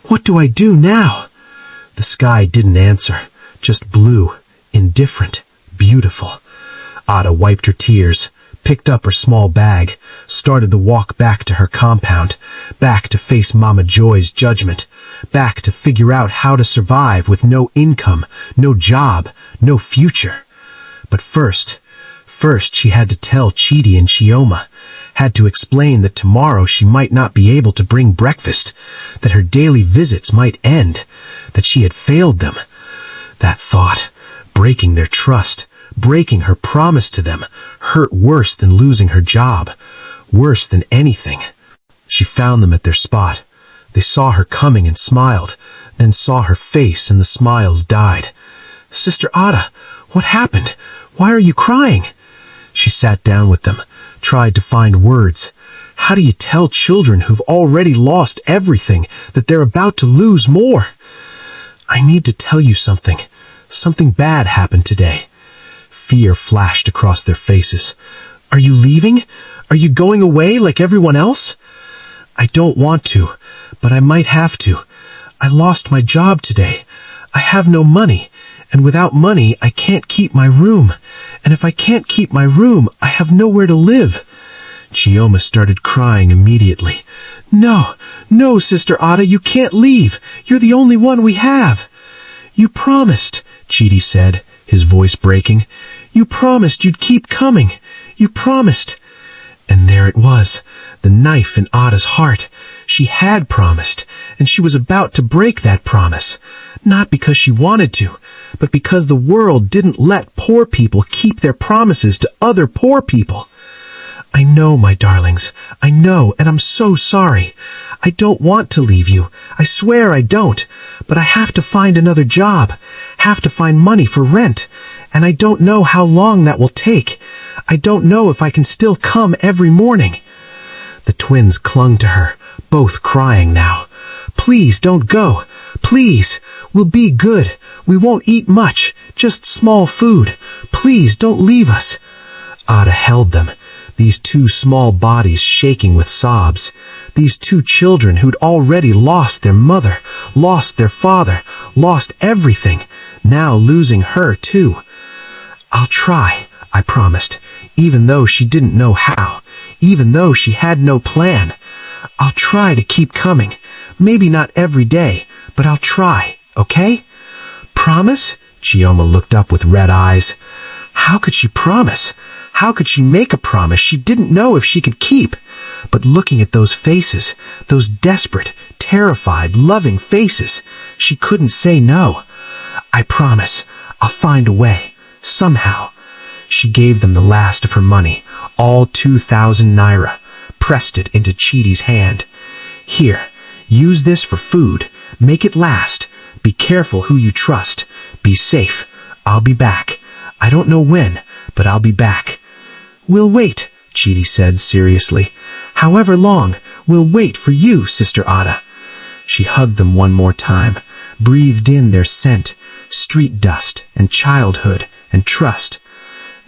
S1: What do I do now? The sky didn't answer. Just blue, indifferent, beautiful. Ada wiped her tears, picked up her small bag, started the walk back to her compound, back to face Mama Joy's judgment, back to figure out how to survive with no income, no job, no future. But first she had to tell Chidi and Chioma, had to explain that tomorrow she might not be able to bring breakfast, that her daily visits might end, that she had failed them. That thought, breaking their trust, breaking her promise to them, hurt worse than losing her job, worse than anything. She found them at their spot. They saw her coming and smiled, then saw her face and the smiles died. "Sister Ada, what happened? Why are you crying?" She sat down with them, tried to find words. How do you tell children who've already lost everything that they're about to lose more? "I need to tell you something. Something bad happened today." Fear flashed across their faces. "Are you leaving? Are you going away like everyone else?" "I don't want to, but I might have to. I lost my job today. I have no money, and without money I can't keep my room. And if I can't keep my room, I have nowhere to live." Chioma started crying immediately. No, Sister Ada, you can't leave. You're the only one we have." "You promised," Chidi said, his voice breaking. "You promised you'd keep coming. You promised." And there it was, the knife in Ada's heart. She had promised, and she was about to break that promise. Not because she wanted to, but because the world didn't let poor people keep their promises to other poor people. "I know, my darlings, I know, and I'm so sorry. I don't want to leave you. I swear I don't. But I have to find another job, have to find money for rent, and I don't know how long that will take. I don't know if I can still come every morning." The twins clung to her, both crying now. "Please don't go. Please. We'll be good. We won't eat much, just small food. Please don't leave us." Ada held them, these two small bodies shaking with sobs. These two children who'd already lost their mother, lost their father, lost everything, now losing her too. "I'll try," I promised, even though she didn't know how, even though she had no plan. "I'll try to keep coming. Maybe not every day, but I'll try, okay?" "Promise?" Chioma looked up with red eyes. How could she promise? How could she make a promise she didn't know if she could keep? But looking at those faces, those desperate, terrified, loving faces, she couldn't say no. "I promise. I'll find a way. Somehow." She gave them the last of her money, all 2,000 naira, pressed it into Chidi's hand. "Here, use this for food. Make it last. Be careful who you trust. Be safe. I'll be back. I don't know when, but I'll be back." "We'll wait," Chidi said seriously. "However long, we'll wait for you, Sister Ada." She hugged them one more time, breathed in their scent, street dust and childhood and trust.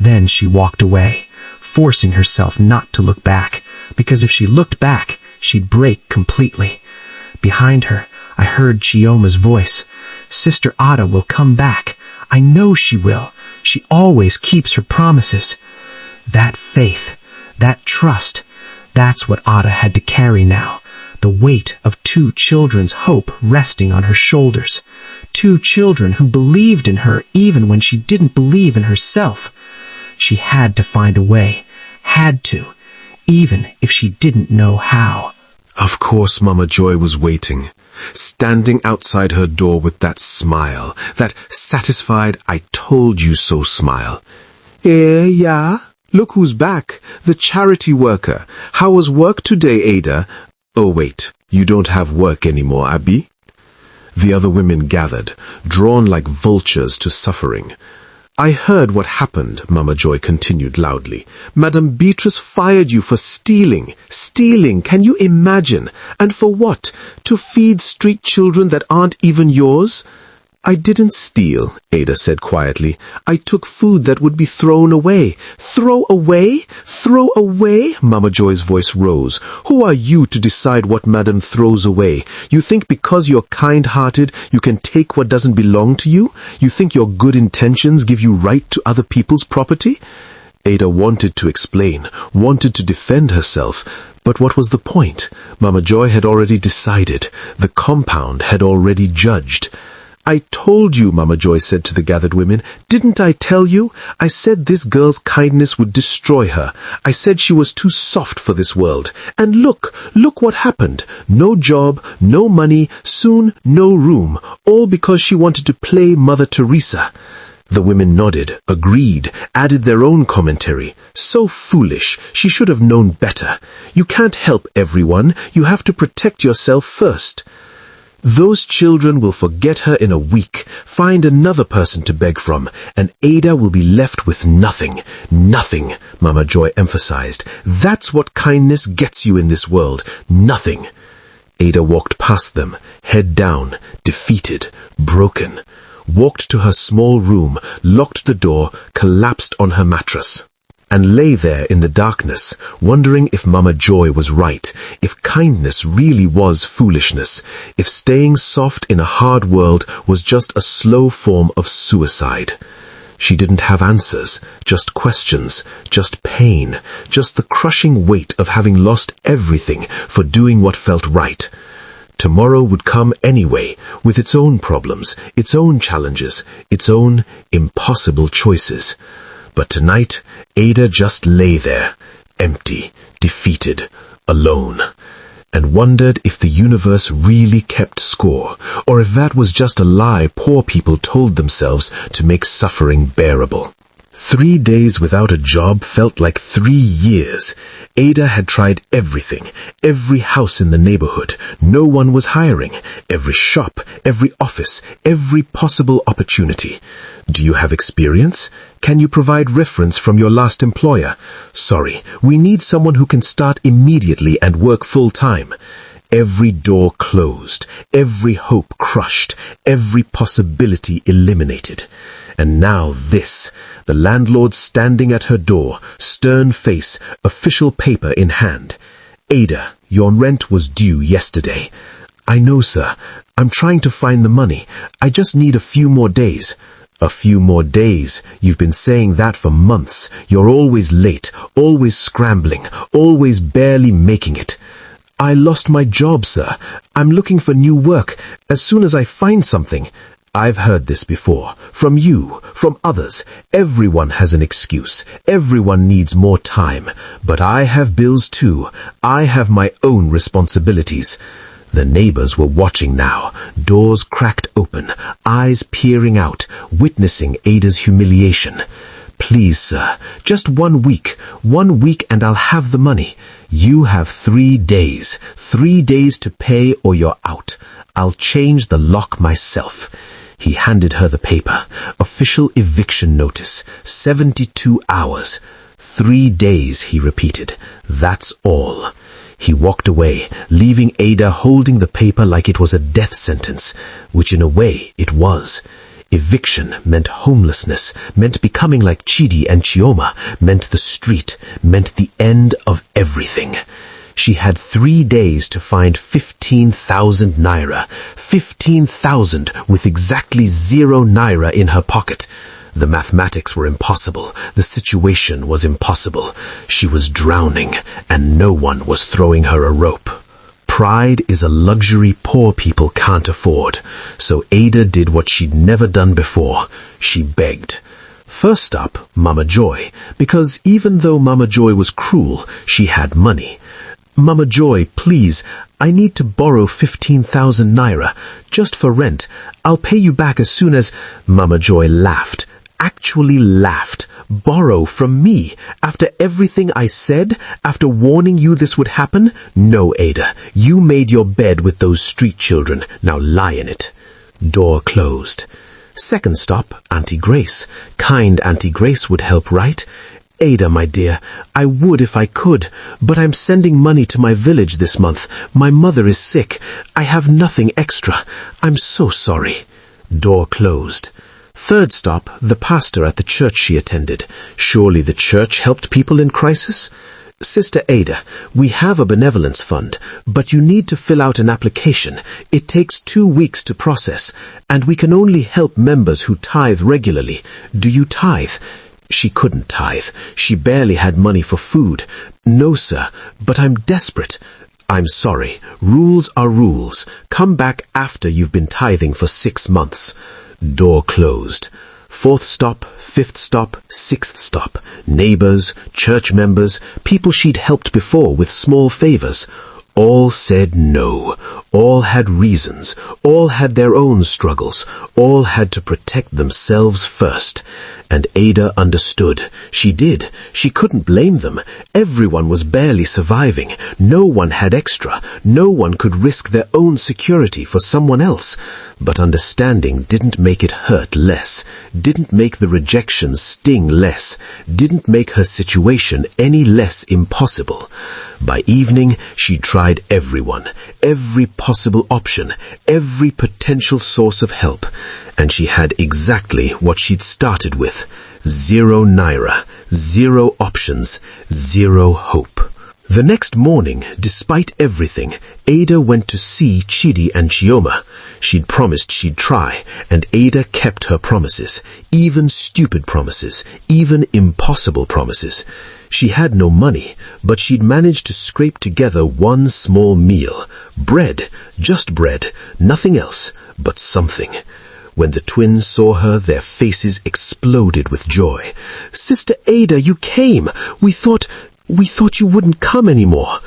S1: Then she walked away, forcing herself not to look back, because if she looked back, she'd break completely. Behind her, I heard Chioma's voice. "Sister Ada will come back. I know she will. She always keeps her promises." That faith, that trust, that's what Ada had to carry now. The weight of two children's hope resting on her shoulders. Two children who believed in her even when she didn't believe in herself. She had to find a way, had to, even if she didn't know how.
S2: Of course Mama Joy was waiting, standing outside her door with that smile, that satisfied "I told you so" smile. Yeah, look who's back, the charity worker. How was work today, Ada? Oh wait, you don't have work anymore, Abi? The other women gathered, drawn like vultures to suffering. "I heard what happened," Mama Joy continued loudly. "Madam Beatrice fired you for stealing. Stealing, can you imagine? And for what? To feed street children that aren't even yours?" "I didn't steal," Ada said quietly. "I took food that would be thrown away." "Throw away? Throw away?" Mama Joy's voice rose. "Who are you to decide what Madam throws away? You think because you're kind-hearted, you can take what doesn't belong to you? You think your good intentions give you right to other people's property?" Ada wanted to explain, wanted to defend herself, but what was the point? Mama Joy had already decided. The compound had already judged.
S1: "I told you," Mama Joy said to the gathered women. "Didn't I tell you? I said this girl's kindness would destroy her. I said she was too soft for this world. And look what happened. No job, no money, soon no room, all because she wanted to play Mother Teresa." The women nodded, agreed, added their own commentary. "So foolish. She should have known better. You can't help everyone. You have to protect yourself first. Those children will forget her in a week, find another person to beg from, and Ada will be left with nothing. Nothing," Mama Joy emphasized. "That's what kindness gets you in this world. Nothing." Ada walked past them, head down, defeated, broken. Walked to her small room, locked the door, collapsed on her mattress, and lay there in the darkness, wondering if Mama Joy was right, if kindness really was foolishness, if staying soft in a hard world was just a slow form of suicide. She didn't have answers, just questions, just pain, just the crushing weight of having lost everything for doing what felt right. Tomorrow would come anyway, with its own problems, its own challenges, its own impossible choices. But tonight, Ada just lay there, empty, defeated, alone, and wondered if the universe really kept score, or if that was just a lie poor people told themselves to make suffering bearable. 3 days without a job felt like 3 years. Ada had tried everything, every house in the neighborhood. No one was hiring. Every shop, every office, every possible opportunity. "Do you have experience? Can you provide reference from your last employer? Sorry, we need someone who can start immediately and work full-time." Every door closed, every hope crushed, every possibility eliminated. And now this, the landlord standing at her door, stern face, official paper in hand. "Ada, your rent was due yesterday." "I know, sir. I'm trying to find the money. I just need a few more days." "A few more days? You've been saying that for months. You're always late, always scrambling, always barely making it." "I lost my job, sir. I'm looking for new work as soon as I find something." "I've heard this before. From you, from others. Everyone has an excuse. Everyone needs more time. But I have bills too. I have my own responsibilities." The neighbors were watching now, doors cracked open, eyes peering out, witnessing Ada's humiliation. "Please, sir, just 1 week. 1 week and I'll have the money. You have 3 days. 3 days to pay or you're out. I'll change the lock myself." He handed her the paper. Official eviction notice. 72 hours. 3 days, he repeated. That's all. He walked away, leaving Ada holding the paper like it was a death sentence, which in a way it was. Eviction meant homelessness, meant becoming like Chidi and Chioma, meant the street, meant the end of everything. She had 3 days to find 15,000 naira. 15,000 with exactly 0 naira in her pocket. The mathematics were impossible. The situation was impossible. She was drowning, and no one was throwing her a rope. Pride is a luxury poor people can't afford, so Ada did what she'd never done before. She begged. First up, Mama Joy, because even though Mama Joy was cruel, she had money. "Mama Joy, please, I need to borrow 15,000 naira, just for rent. I'll pay you back as soon as—" Mama Joy laughed, actually laughed. "Borrow from me? After everything I said? After warning you this would happen? No, Ada, you made your bed with those street children. Now lie in it." Door closed. Second stop, Auntie Grace. Kind Auntie Grace would help, right? "Ada, my dear, I would if I could, but I'm sending money to my village this month. My mother is sick. I have nothing extra. I'm so sorry." Door closed. Third stop, the pastor at the church she attended. Surely the church helped people in crisis? "Sister Ada, we have a benevolence fund, but you need to fill out an application. It takes 2 weeks to process, and we can only help members who tithe regularly. Do you tithe?" She couldn't tithe. She barely had money for food. "No, sir, but I'm desperate." I'm sorry. Rules are rules. Come back after you've been tithing for 6 months. Door closed. 4th stop, 5th stop, 6th stop. Neighbors, church members, people she'd helped before with small favors. All said no. All had reasons. All had their own struggles. All had to protect themselves first. And Ada understood. She did. She couldn't blame them. Everyone was barely surviving. No one had extra. No one could risk their own security for someone else. But understanding didn't make it hurt less. Didn't make the rejection sting less. Didn't make her situation any less impossible. By evening, she'd tried everyone, every possible option, every potential source of help, and she had exactly what she'd started with: 0 naira, 0 options, 0 hope. The next morning, despite everything, Ada went to see Chidi and Chioma. She'd promised she'd try, and Ada kept her promises, even stupid promises, even impossible promises. She had no money, but she'd managed to scrape together one small meal. Bread, just bread, nothing else, but something. When the twins saw her, their faces exploded with joy. "Sister Ada, you came! We thought you wouldn't come anymore."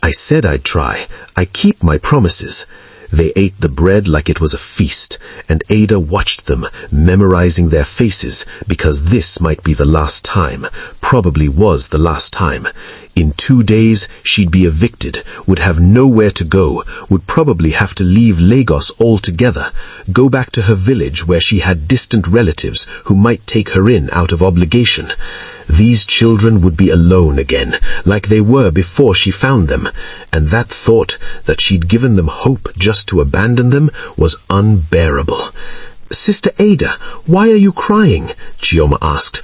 S1: "I said I'd try. I keep my promises." They ate the bread like it was a feast, and Ada watched them, memorizing their faces, because this might be the last time, probably was the last time. In 2 days, she'd be evicted, would have nowhere to go, would probably have to leave Lagos altogether, go back to her village where she had distant relatives who might take her in out of obligation. These children would be alone again, like they were before she found them, and that thought that she'd given them hope just to abandon them was unbearable. "Sister Ada, why are you crying?" Chioma asked.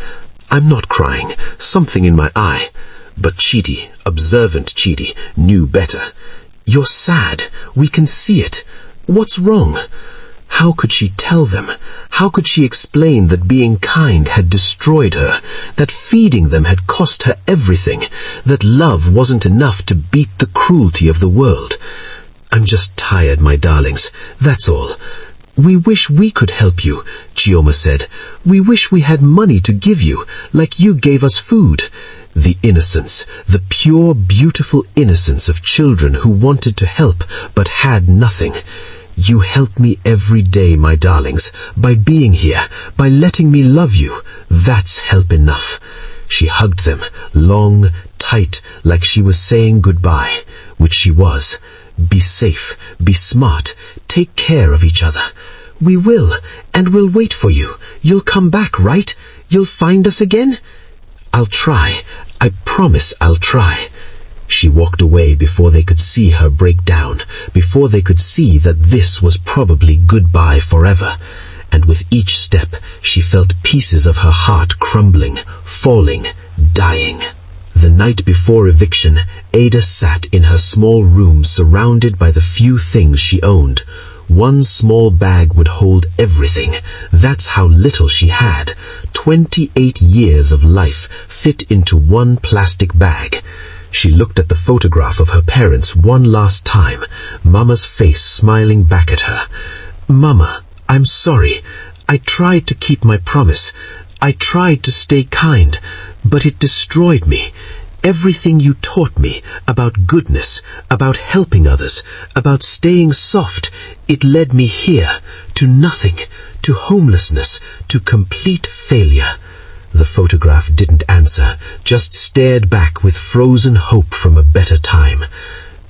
S1: "I'm not crying. Something in my eye." But Chidi, observant Chidi, knew better. "You're sad. We can see it. What's wrong?" How could she tell them? How could she explain that being kind had destroyed her, that feeding them had cost her everything, that love wasn't enough to beat the cruelty of the world? "I'm just tired, my darlings. That's all." "We wish we could help you," Chioma said. "We wish we had money to give you, like you gave us food." The innocence, the pure, beautiful innocence of children who wanted to help but had nothing. "You help me every day, my darlings, by being here, by letting me love you. That's help enough." She hugged them, long, tight, like she was saying goodbye, which she was. "Be safe, be smart, take care of each other." "We will, and we'll wait for you. You'll come back, right? You'll find us again?" "I'll try. I promise I'll try." She walked away before they could see her break down, before they could see that this was probably goodbye forever. And with each step, she felt pieces of her heart crumbling, falling, dying. The night before eviction, Ada sat in her small room surrounded by the few things she owned. One small bag would hold everything. That's how little she had. 28 years of life fit into one plastic bag. She looked at the photograph of her parents one last time, Mama's face smiling back at her. "Mama, I'm sorry. I tried to keep my promise. I tried to stay kind, but it destroyed me. Everything you taught me about goodness, about helping others, about staying soft, it led me here, to nothing, to homelessness, to complete failure." The photograph didn't answer, just stared back with frozen hope from a better time.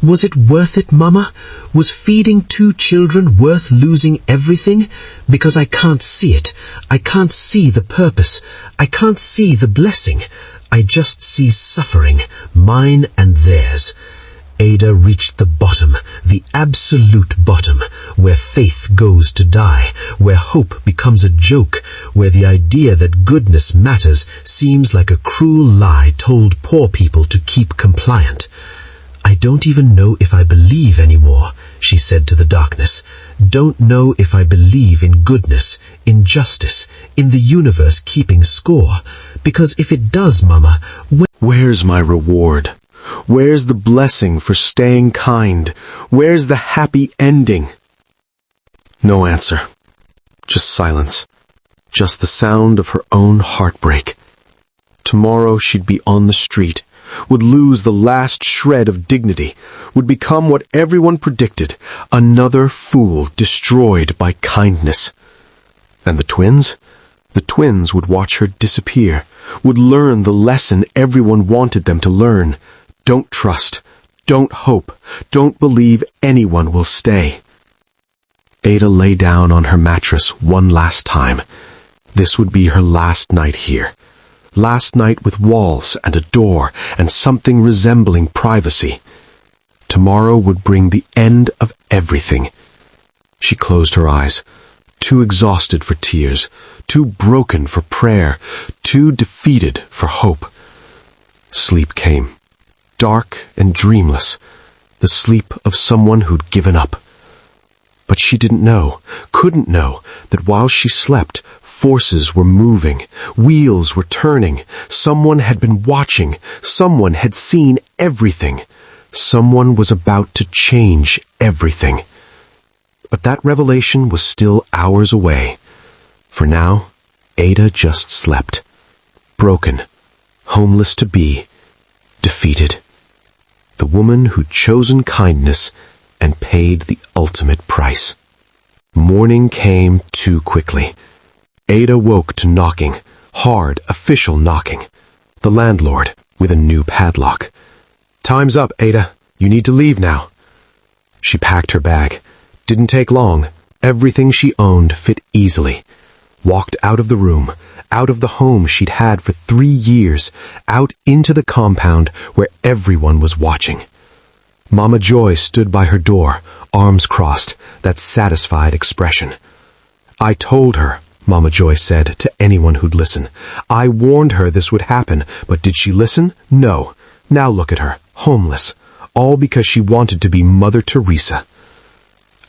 S1: "Was it worth it, Mama? Was feeding 2 children worth losing everything? Because I can't see it. I can't see the purpose. I can't see the blessing. I just see suffering, mine and theirs." Ada reached the bottom, the absolute bottom, where faith goes to die, where hope becomes a joke, where the idea that goodness matters seems like a cruel lie told poor people to keep compliant. "I don't even know if I believe anymore," she said to the darkness. "Don't know if I believe in goodness, in justice, in the universe keeping score. Because if it does, Mama,
S2: Where's my reward?
S1: Where's the blessing for staying kind? Where's the happy ending? No answer. Just silence. Just the sound of her own heartbreak. Tomorrow she'd be on the street, would lose the last shred of dignity, would become what everyone predicted, another fool destroyed by kindness. And the twins? The twins would watch her disappear, would learn the lesson everyone wanted them to learn. Don't trust, don't hope, don't believe anyone will stay. Ada lay down on her mattress one last time. This would be her last night here. Last night with walls and a door and something resembling privacy. Tomorrow would bring the end of everything. She closed her eyes, too exhausted for tears, too broken for prayer, too defeated for hope. Sleep came, dark and dreamless, the sleep of someone who'd given up. But she didn't know, couldn't know, that while she slept, forces were moving, wheels were turning, someone had been watching, someone had seen everything, someone was about to change everything. But that revelation was still hours away. For now, Ada just slept, broken, homeless to be, defeated. The woman who'd chosen kindness and paid the ultimate price. Morning came too quickly. Ada woke to knocking, hard, official knocking. The landlord, with a new padlock. "Time's up, Ada. You need to leave now." She packed her bag. Didn't take long. Everything she owned fit easily. Walked out of the room, out of the home she'd had for 3 years, out into the compound where everyone was watching. Mama Joy stood by her door, arms crossed, that satisfied expression. "I told her," Mama Joy said to anyone who'd listen. "I warned her this would happen, but did she listen? No. Now look at her, homeless, all because she wanted to be Mother Teresa."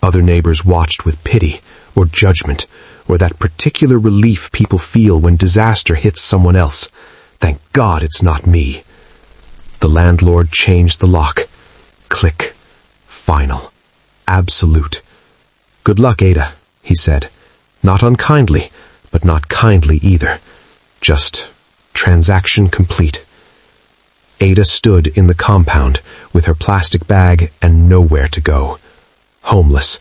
S1: Other neighbors watched with pity or judgment, or that particular relief people feel when disaster hits someone else. Thank God it's not me. The landlord changed the lock. Click. Final. Absolute. "Good luck, Ada," he said. Not unkindly, but not kindly either. Just transaction complete. Ada stood in the compound with her plastic bag and nowhere to go. Homeless.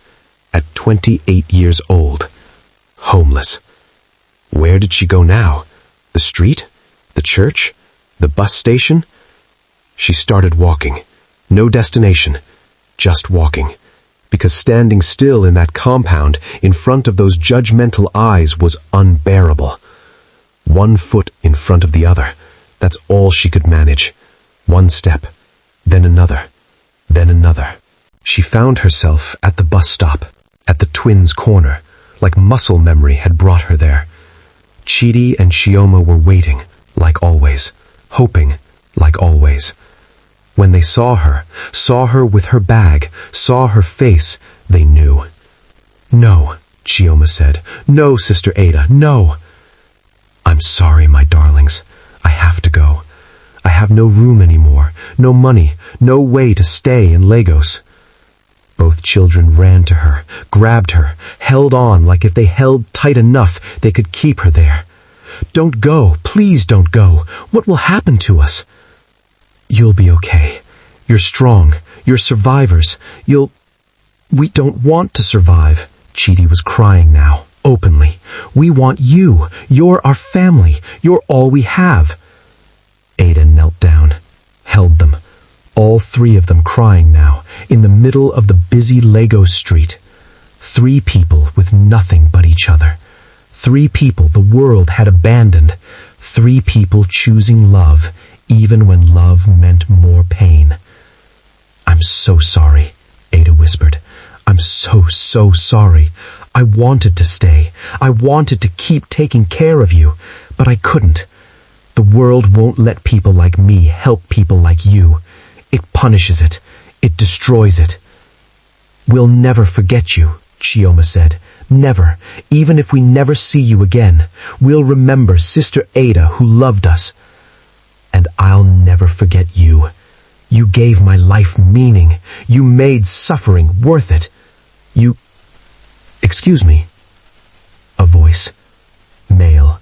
S1: At 28 years old. Homeless. Where did she go now? The street? The church? The bus station? She started walking. No destination. Just walking. Because standing still in that compound, in front of those judgmental eyes, was unbearable. 1 foot in front of the other. That's all she could manage. 1 step. Then another. Then another. She found herself at the bus stop, at the twins' corner, like muscle memory had brought her there. Chidi and Chioma were waiting, like always, hoping, like always. When they saw her with her bag, saw her face, they knew. "No," Chioma said. "No, Sister Ada, no." "I'm sorry, my darlings. I have to go. I have no room anymore, no money, no way to stay in Lagos." Both children ran to her, grabbed her, held on like if they held tight enough they could keep her there. "Don't go, please don't go. What will happen to us?" "You'll be okay. You're strong. You're survivors. We don't want to survive." Chidi was crying now, openly. "We want you. You're our family. You're all we have." Ada knelt down, held them. All 3 of them crying now, in the middle of the busy Lagos street. 3 people with nothing but each other. 3 people the world had abandoned. 3 people choosing love, even when love meant more pain. "I'm so sorry," Ada whispered. "I'm so sorry. I wanted to stay. I wanted to keep taking care of you, but I couldn't. The world won't let people like me help people like you. It punishes it. It destroys it." "We'll never forget you," Chioma said. "Never. Even if we never see you again. We'll remember Sister Ada who loved us. And I'll never forget you," You gave my life meaning. You made suffering worth it. You... Excuse me. A voice. Male.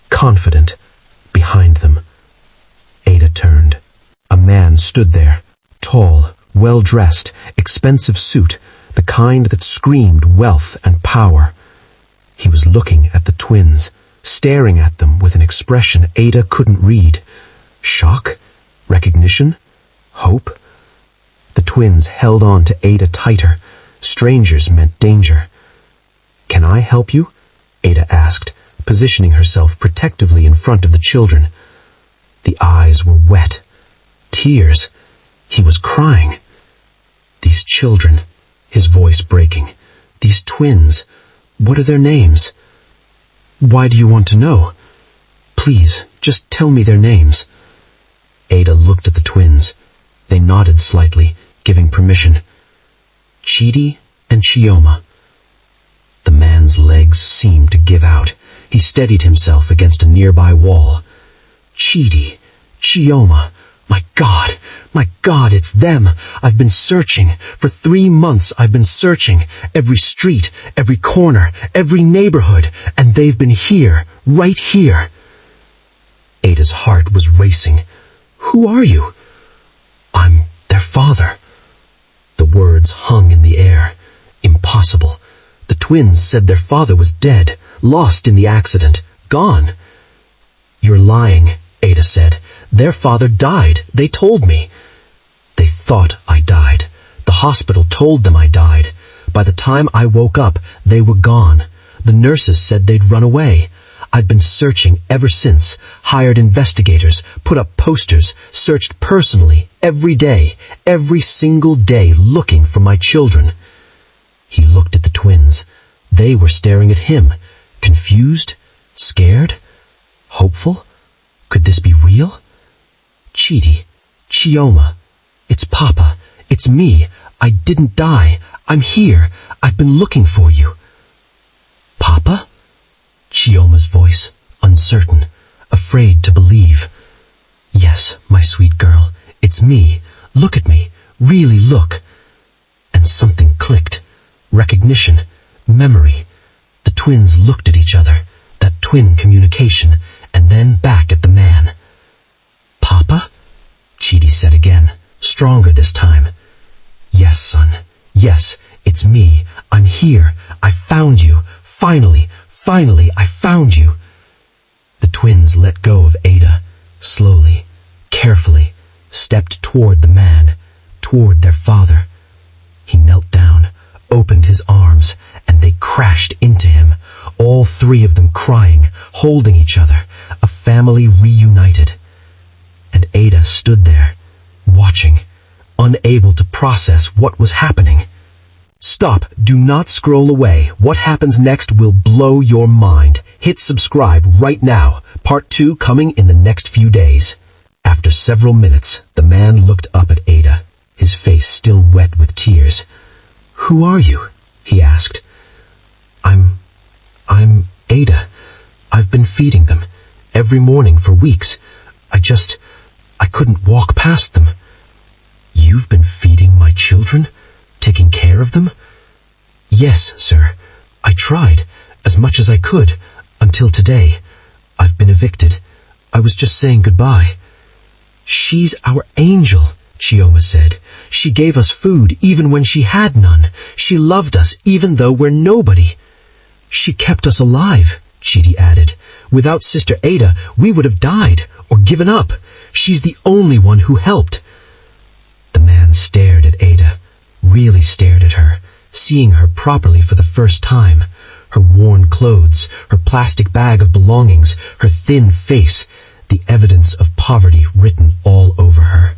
S1: Confident. Behind them. Ada turned. A man stood there. Tall, well-dressed, expensive suit, the kind that screamed wealth and power. He was looking at the twins, staring at them with an expression Ada couldn't read. Shock? Recognition? Hope? The twins held on to Ada tighter. Strangers meant danger. "Can I help you?" Ada asked, positioning herself protectively in front of the children. The eyes were wet. Tears. He was crying. These children, his voice breaking. These twins, what are their names? Why do you want to know? Please, just tell me their names. Ada looked at the twins. They nodded slightly, giving permission. Chidi and Chioma. The man's legs seemed to give out. He steadied himself against a nearby wall. Chidi, Chioma. My God, it's them. I've been searching. For 3 months I've been searching. Every street, every corner, every neighborhood, and they've been here, right here. Ada's heart was racing. Who are you? I'm their father. The words hung in the air. Impossible. The twins said their father was dead, lost in the accident, gone. You're lying, Ada said. Their father died. They told me. They thought I died. The hospital told them I died. By the time I woke up, they were gone. The nurses said they'd run away. I've been searching ever since, hired investigators, put up posters, searched personally, every day, every single day, looking for my children. He looked at the twins. They were staring at him, confused, scared, hopeful. Could this be real? Chidi, Chioma, it's Papa, it's me. I didn't die. I'm here. I've been looking for you. Papa? Chioma's voice, uncertain, afraid to believe. Yes, my sweet girl, it's me. Look at me. Really look. And something clicked. Recognition. Memory. The twins looked at each other, that twin communication, and then back at the man. Papa? Chidi said again, stronger this time. Yes, son. Yes, it's me. I'm here. I found you. Finally, I found you. The twins let go of Ada, slowly, carefully, stepped toward the man, toward their father. He knelt down, opened his arms, and they crashed into him, all 3 of them crying, holding each other, a family reunited. And Ada stood there, watching, unable to process what was happening. Stop. Do not scroll away. What happens next will blow your mind. Hit subscribe right now. Part 2 coming in the next few days. After several minutes, the man looked up at Ada, his face still wet with tears. Who are you? He asked. I'm Ada. I've been feeding them every morning for weeks. I couldn't walk past them. You've been feeding my children? Taking care of them? Yes, sir. I tried, as much as I could, until today. I've been evicted. I was just saying goodbye. She's our angel, Chioma said. She gave us food even when she had none. She loved us even though we're nobody. She kept us alive, Chidi added. Without Sister Ada, we would have died or given up. She's the only one who helped. The man stared at Ada, really stared at her, seeing her properly for the first time. Her worn clothes, her plastic bag of belongings, her thin face, the evidence of poverty written all over her.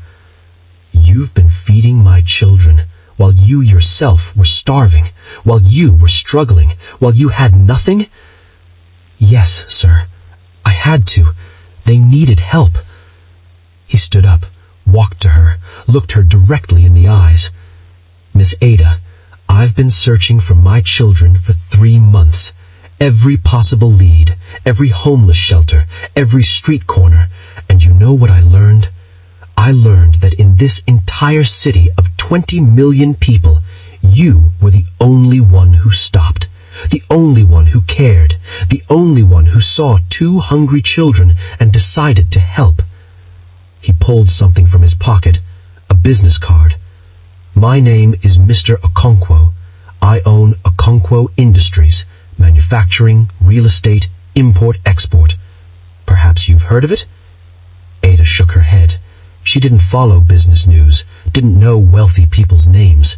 S1: You've been feeding my children while you yourself were starving, while you were struggling, while you had nothing? Yes, sir. I had to. They needed help. He stood up, walked to her, looked her directly in the eyes. Miss Ada, I've been searching for my children for 3 months. Every possible lead, every homeless shelter, every street corner. And you know what I learned? I learned that in this entire city of 20 million people, you were the only one who stopped, the only one who cared, the only one who saw two hungry children and decided to help. He pulled something from his pocket, a business card. My name is Mr. Okonkwo. I own Okonkwo Industries, manufacturing, real estate, import-export. Perhaps you've heard of it? Ada shook her head. She didn't follow business news, didn't know wealthy people's names.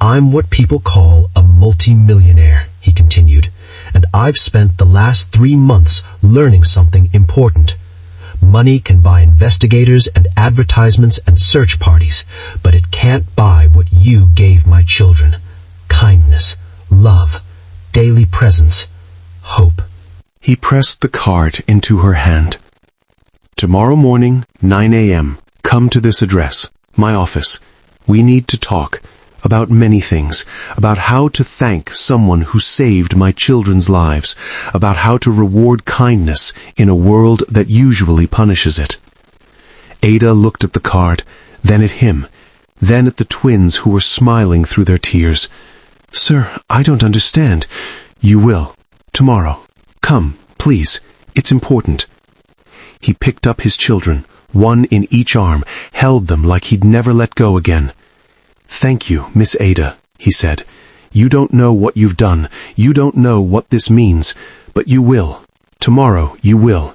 S1: I'm what people call a multi-millionaire, he continued, and I've spent the last 3 months learning something important. Money can buy investigators and advertisements and search parties, but it can't buy what you gave my children. Kindness, love, daily presence, hope.
S2: He pressed the card into her hand. Tomorrow morning, 9 a.m., come to this address, my office. We need to talk about many things, about how to thank someone who saved my children's lives, about how to reward kindness in a world that usually punishes it. Ada looked at the card, then at him, then at the twins who were smiling through their tears. Sir, I don't understand. You will. Tomorrow. Come, please. It's important. He picked up his children, one in each arm, held them like he'd never let go again. Thank you, Miss Ada, he said. You don't know what you've done. You don't know what this means. But you will. Tomorrow you will.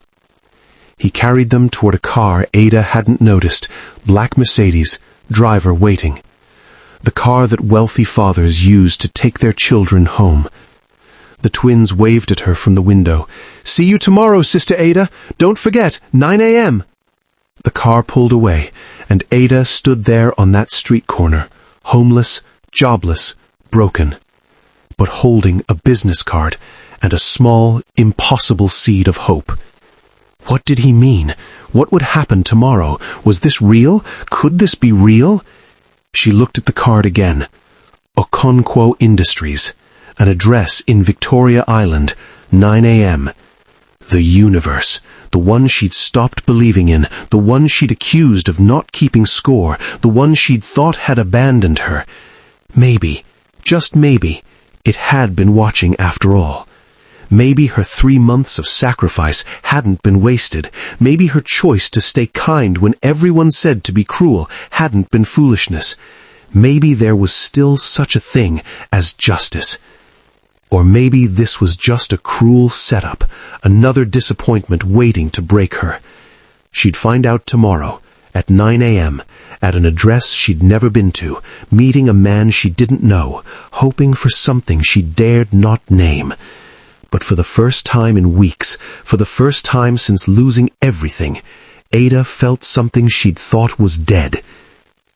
S2: He carried them toward a car Ada hadn't noticed, black Mercedes, driver waiting. The car that wealthy fathers use to take their children home. The twins waved at her from the window. See you tomorrow, Sister Ada. Don't forget, 9 a.m. The car pulled away, and Ada stood there on that street corner, homeless, jobless, broken, but holding a business card and a small, impossible seed of hope. What did he mean? What would happen tomorrow? Was this real? Could this be real? She looked at the card again. Okonkwo Industries, an address in Victoria Island, 9 a.m. The universe, the one she'd stopped believing in, the one she'd accused of not keeping score, the one she'd thought had abandoned her. Maybe, just maybe, it had been watching after all. Maybe her 3 months of sacrifice hadn't been wasted. Maybe her choice to stay kind when everyone said to be cruel hadn't been foolishness. Maybe there was still such a thing as justice. Or maybe this was just a cruel setup, another disappointment waiting to break her. She'd find out tomorrow, at 9 a.m., at an address she'd never been to, meeting a man she didn't know, hoping for something she dared not name. But for the first time in weeks, for the first time since losing everything, Ada felt something she'd thought was dead.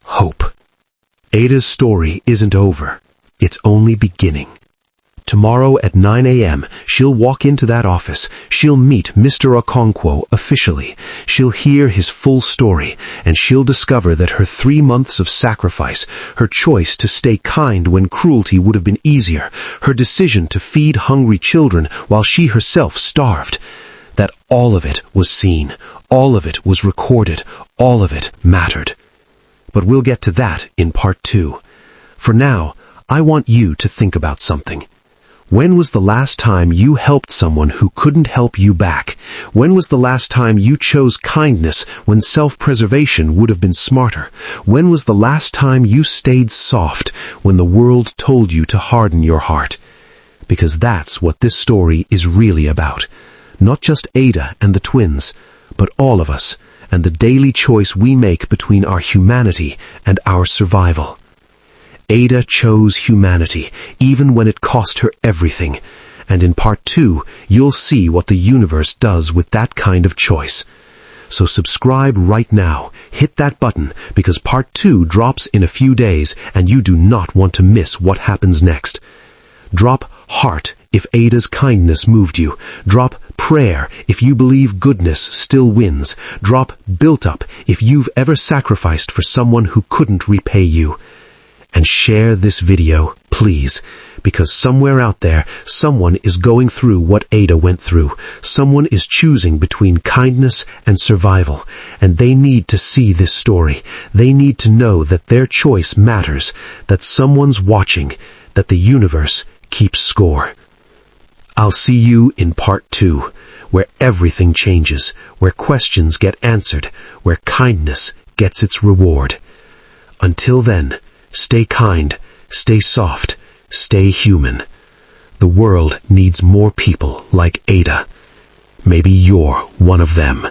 S2: Hope. Ada's story isn't over. It's only beginning. Tomorrow at 9 a.m., she'll walk into that office. She'll meet Mr. Okonkwo officially. She'll hear his full story, and she'll discover that her 3 months of sacrifice, her choice to stay kind when cruelty would have been easier, her decision to feed hungry children while she herself starved, that all of it was seen, all of it was recorded, all of it mattered. But we'll get to that in part 2. For now, I want you to think about something. When was the last time you helped someone who couldn't help you back? When was the last time you chose kindness when self-preservation would have been smarter? When was the last time you stayed soft when the world told you to harden your heart? Because that's what this story is really about. Not just Ada and the twins, but all of us, and the daily choice we make between our humanity and our survival. Ada chose humanity, even when it cost her everything. And in part 2, you'll see what the universe does with that kind of choice. So subscribe right now. Hit that button, because part 2 drops in a few days, and you do not want to miss what happens next. Drop heart if Ada's kindness moved you. Drop prayer if you believe goodness still wins. Drop built up if you've ever sacrificed for someone who couldn't repay you. And share this video, please,
S1: because somewhere out there, someone is going through what Ada went through. Someone is choosing between kindness and survival, and they need to see this story. They need to know that their choice matters, that someone's watching, that the universe keeps score. I'll see you in part 2, where everything changes, where questions get answered, where kindness gets its reward. Until then, stay kind, stay soft, stay human. The world needs more people like Ada. Maybe you're one of them.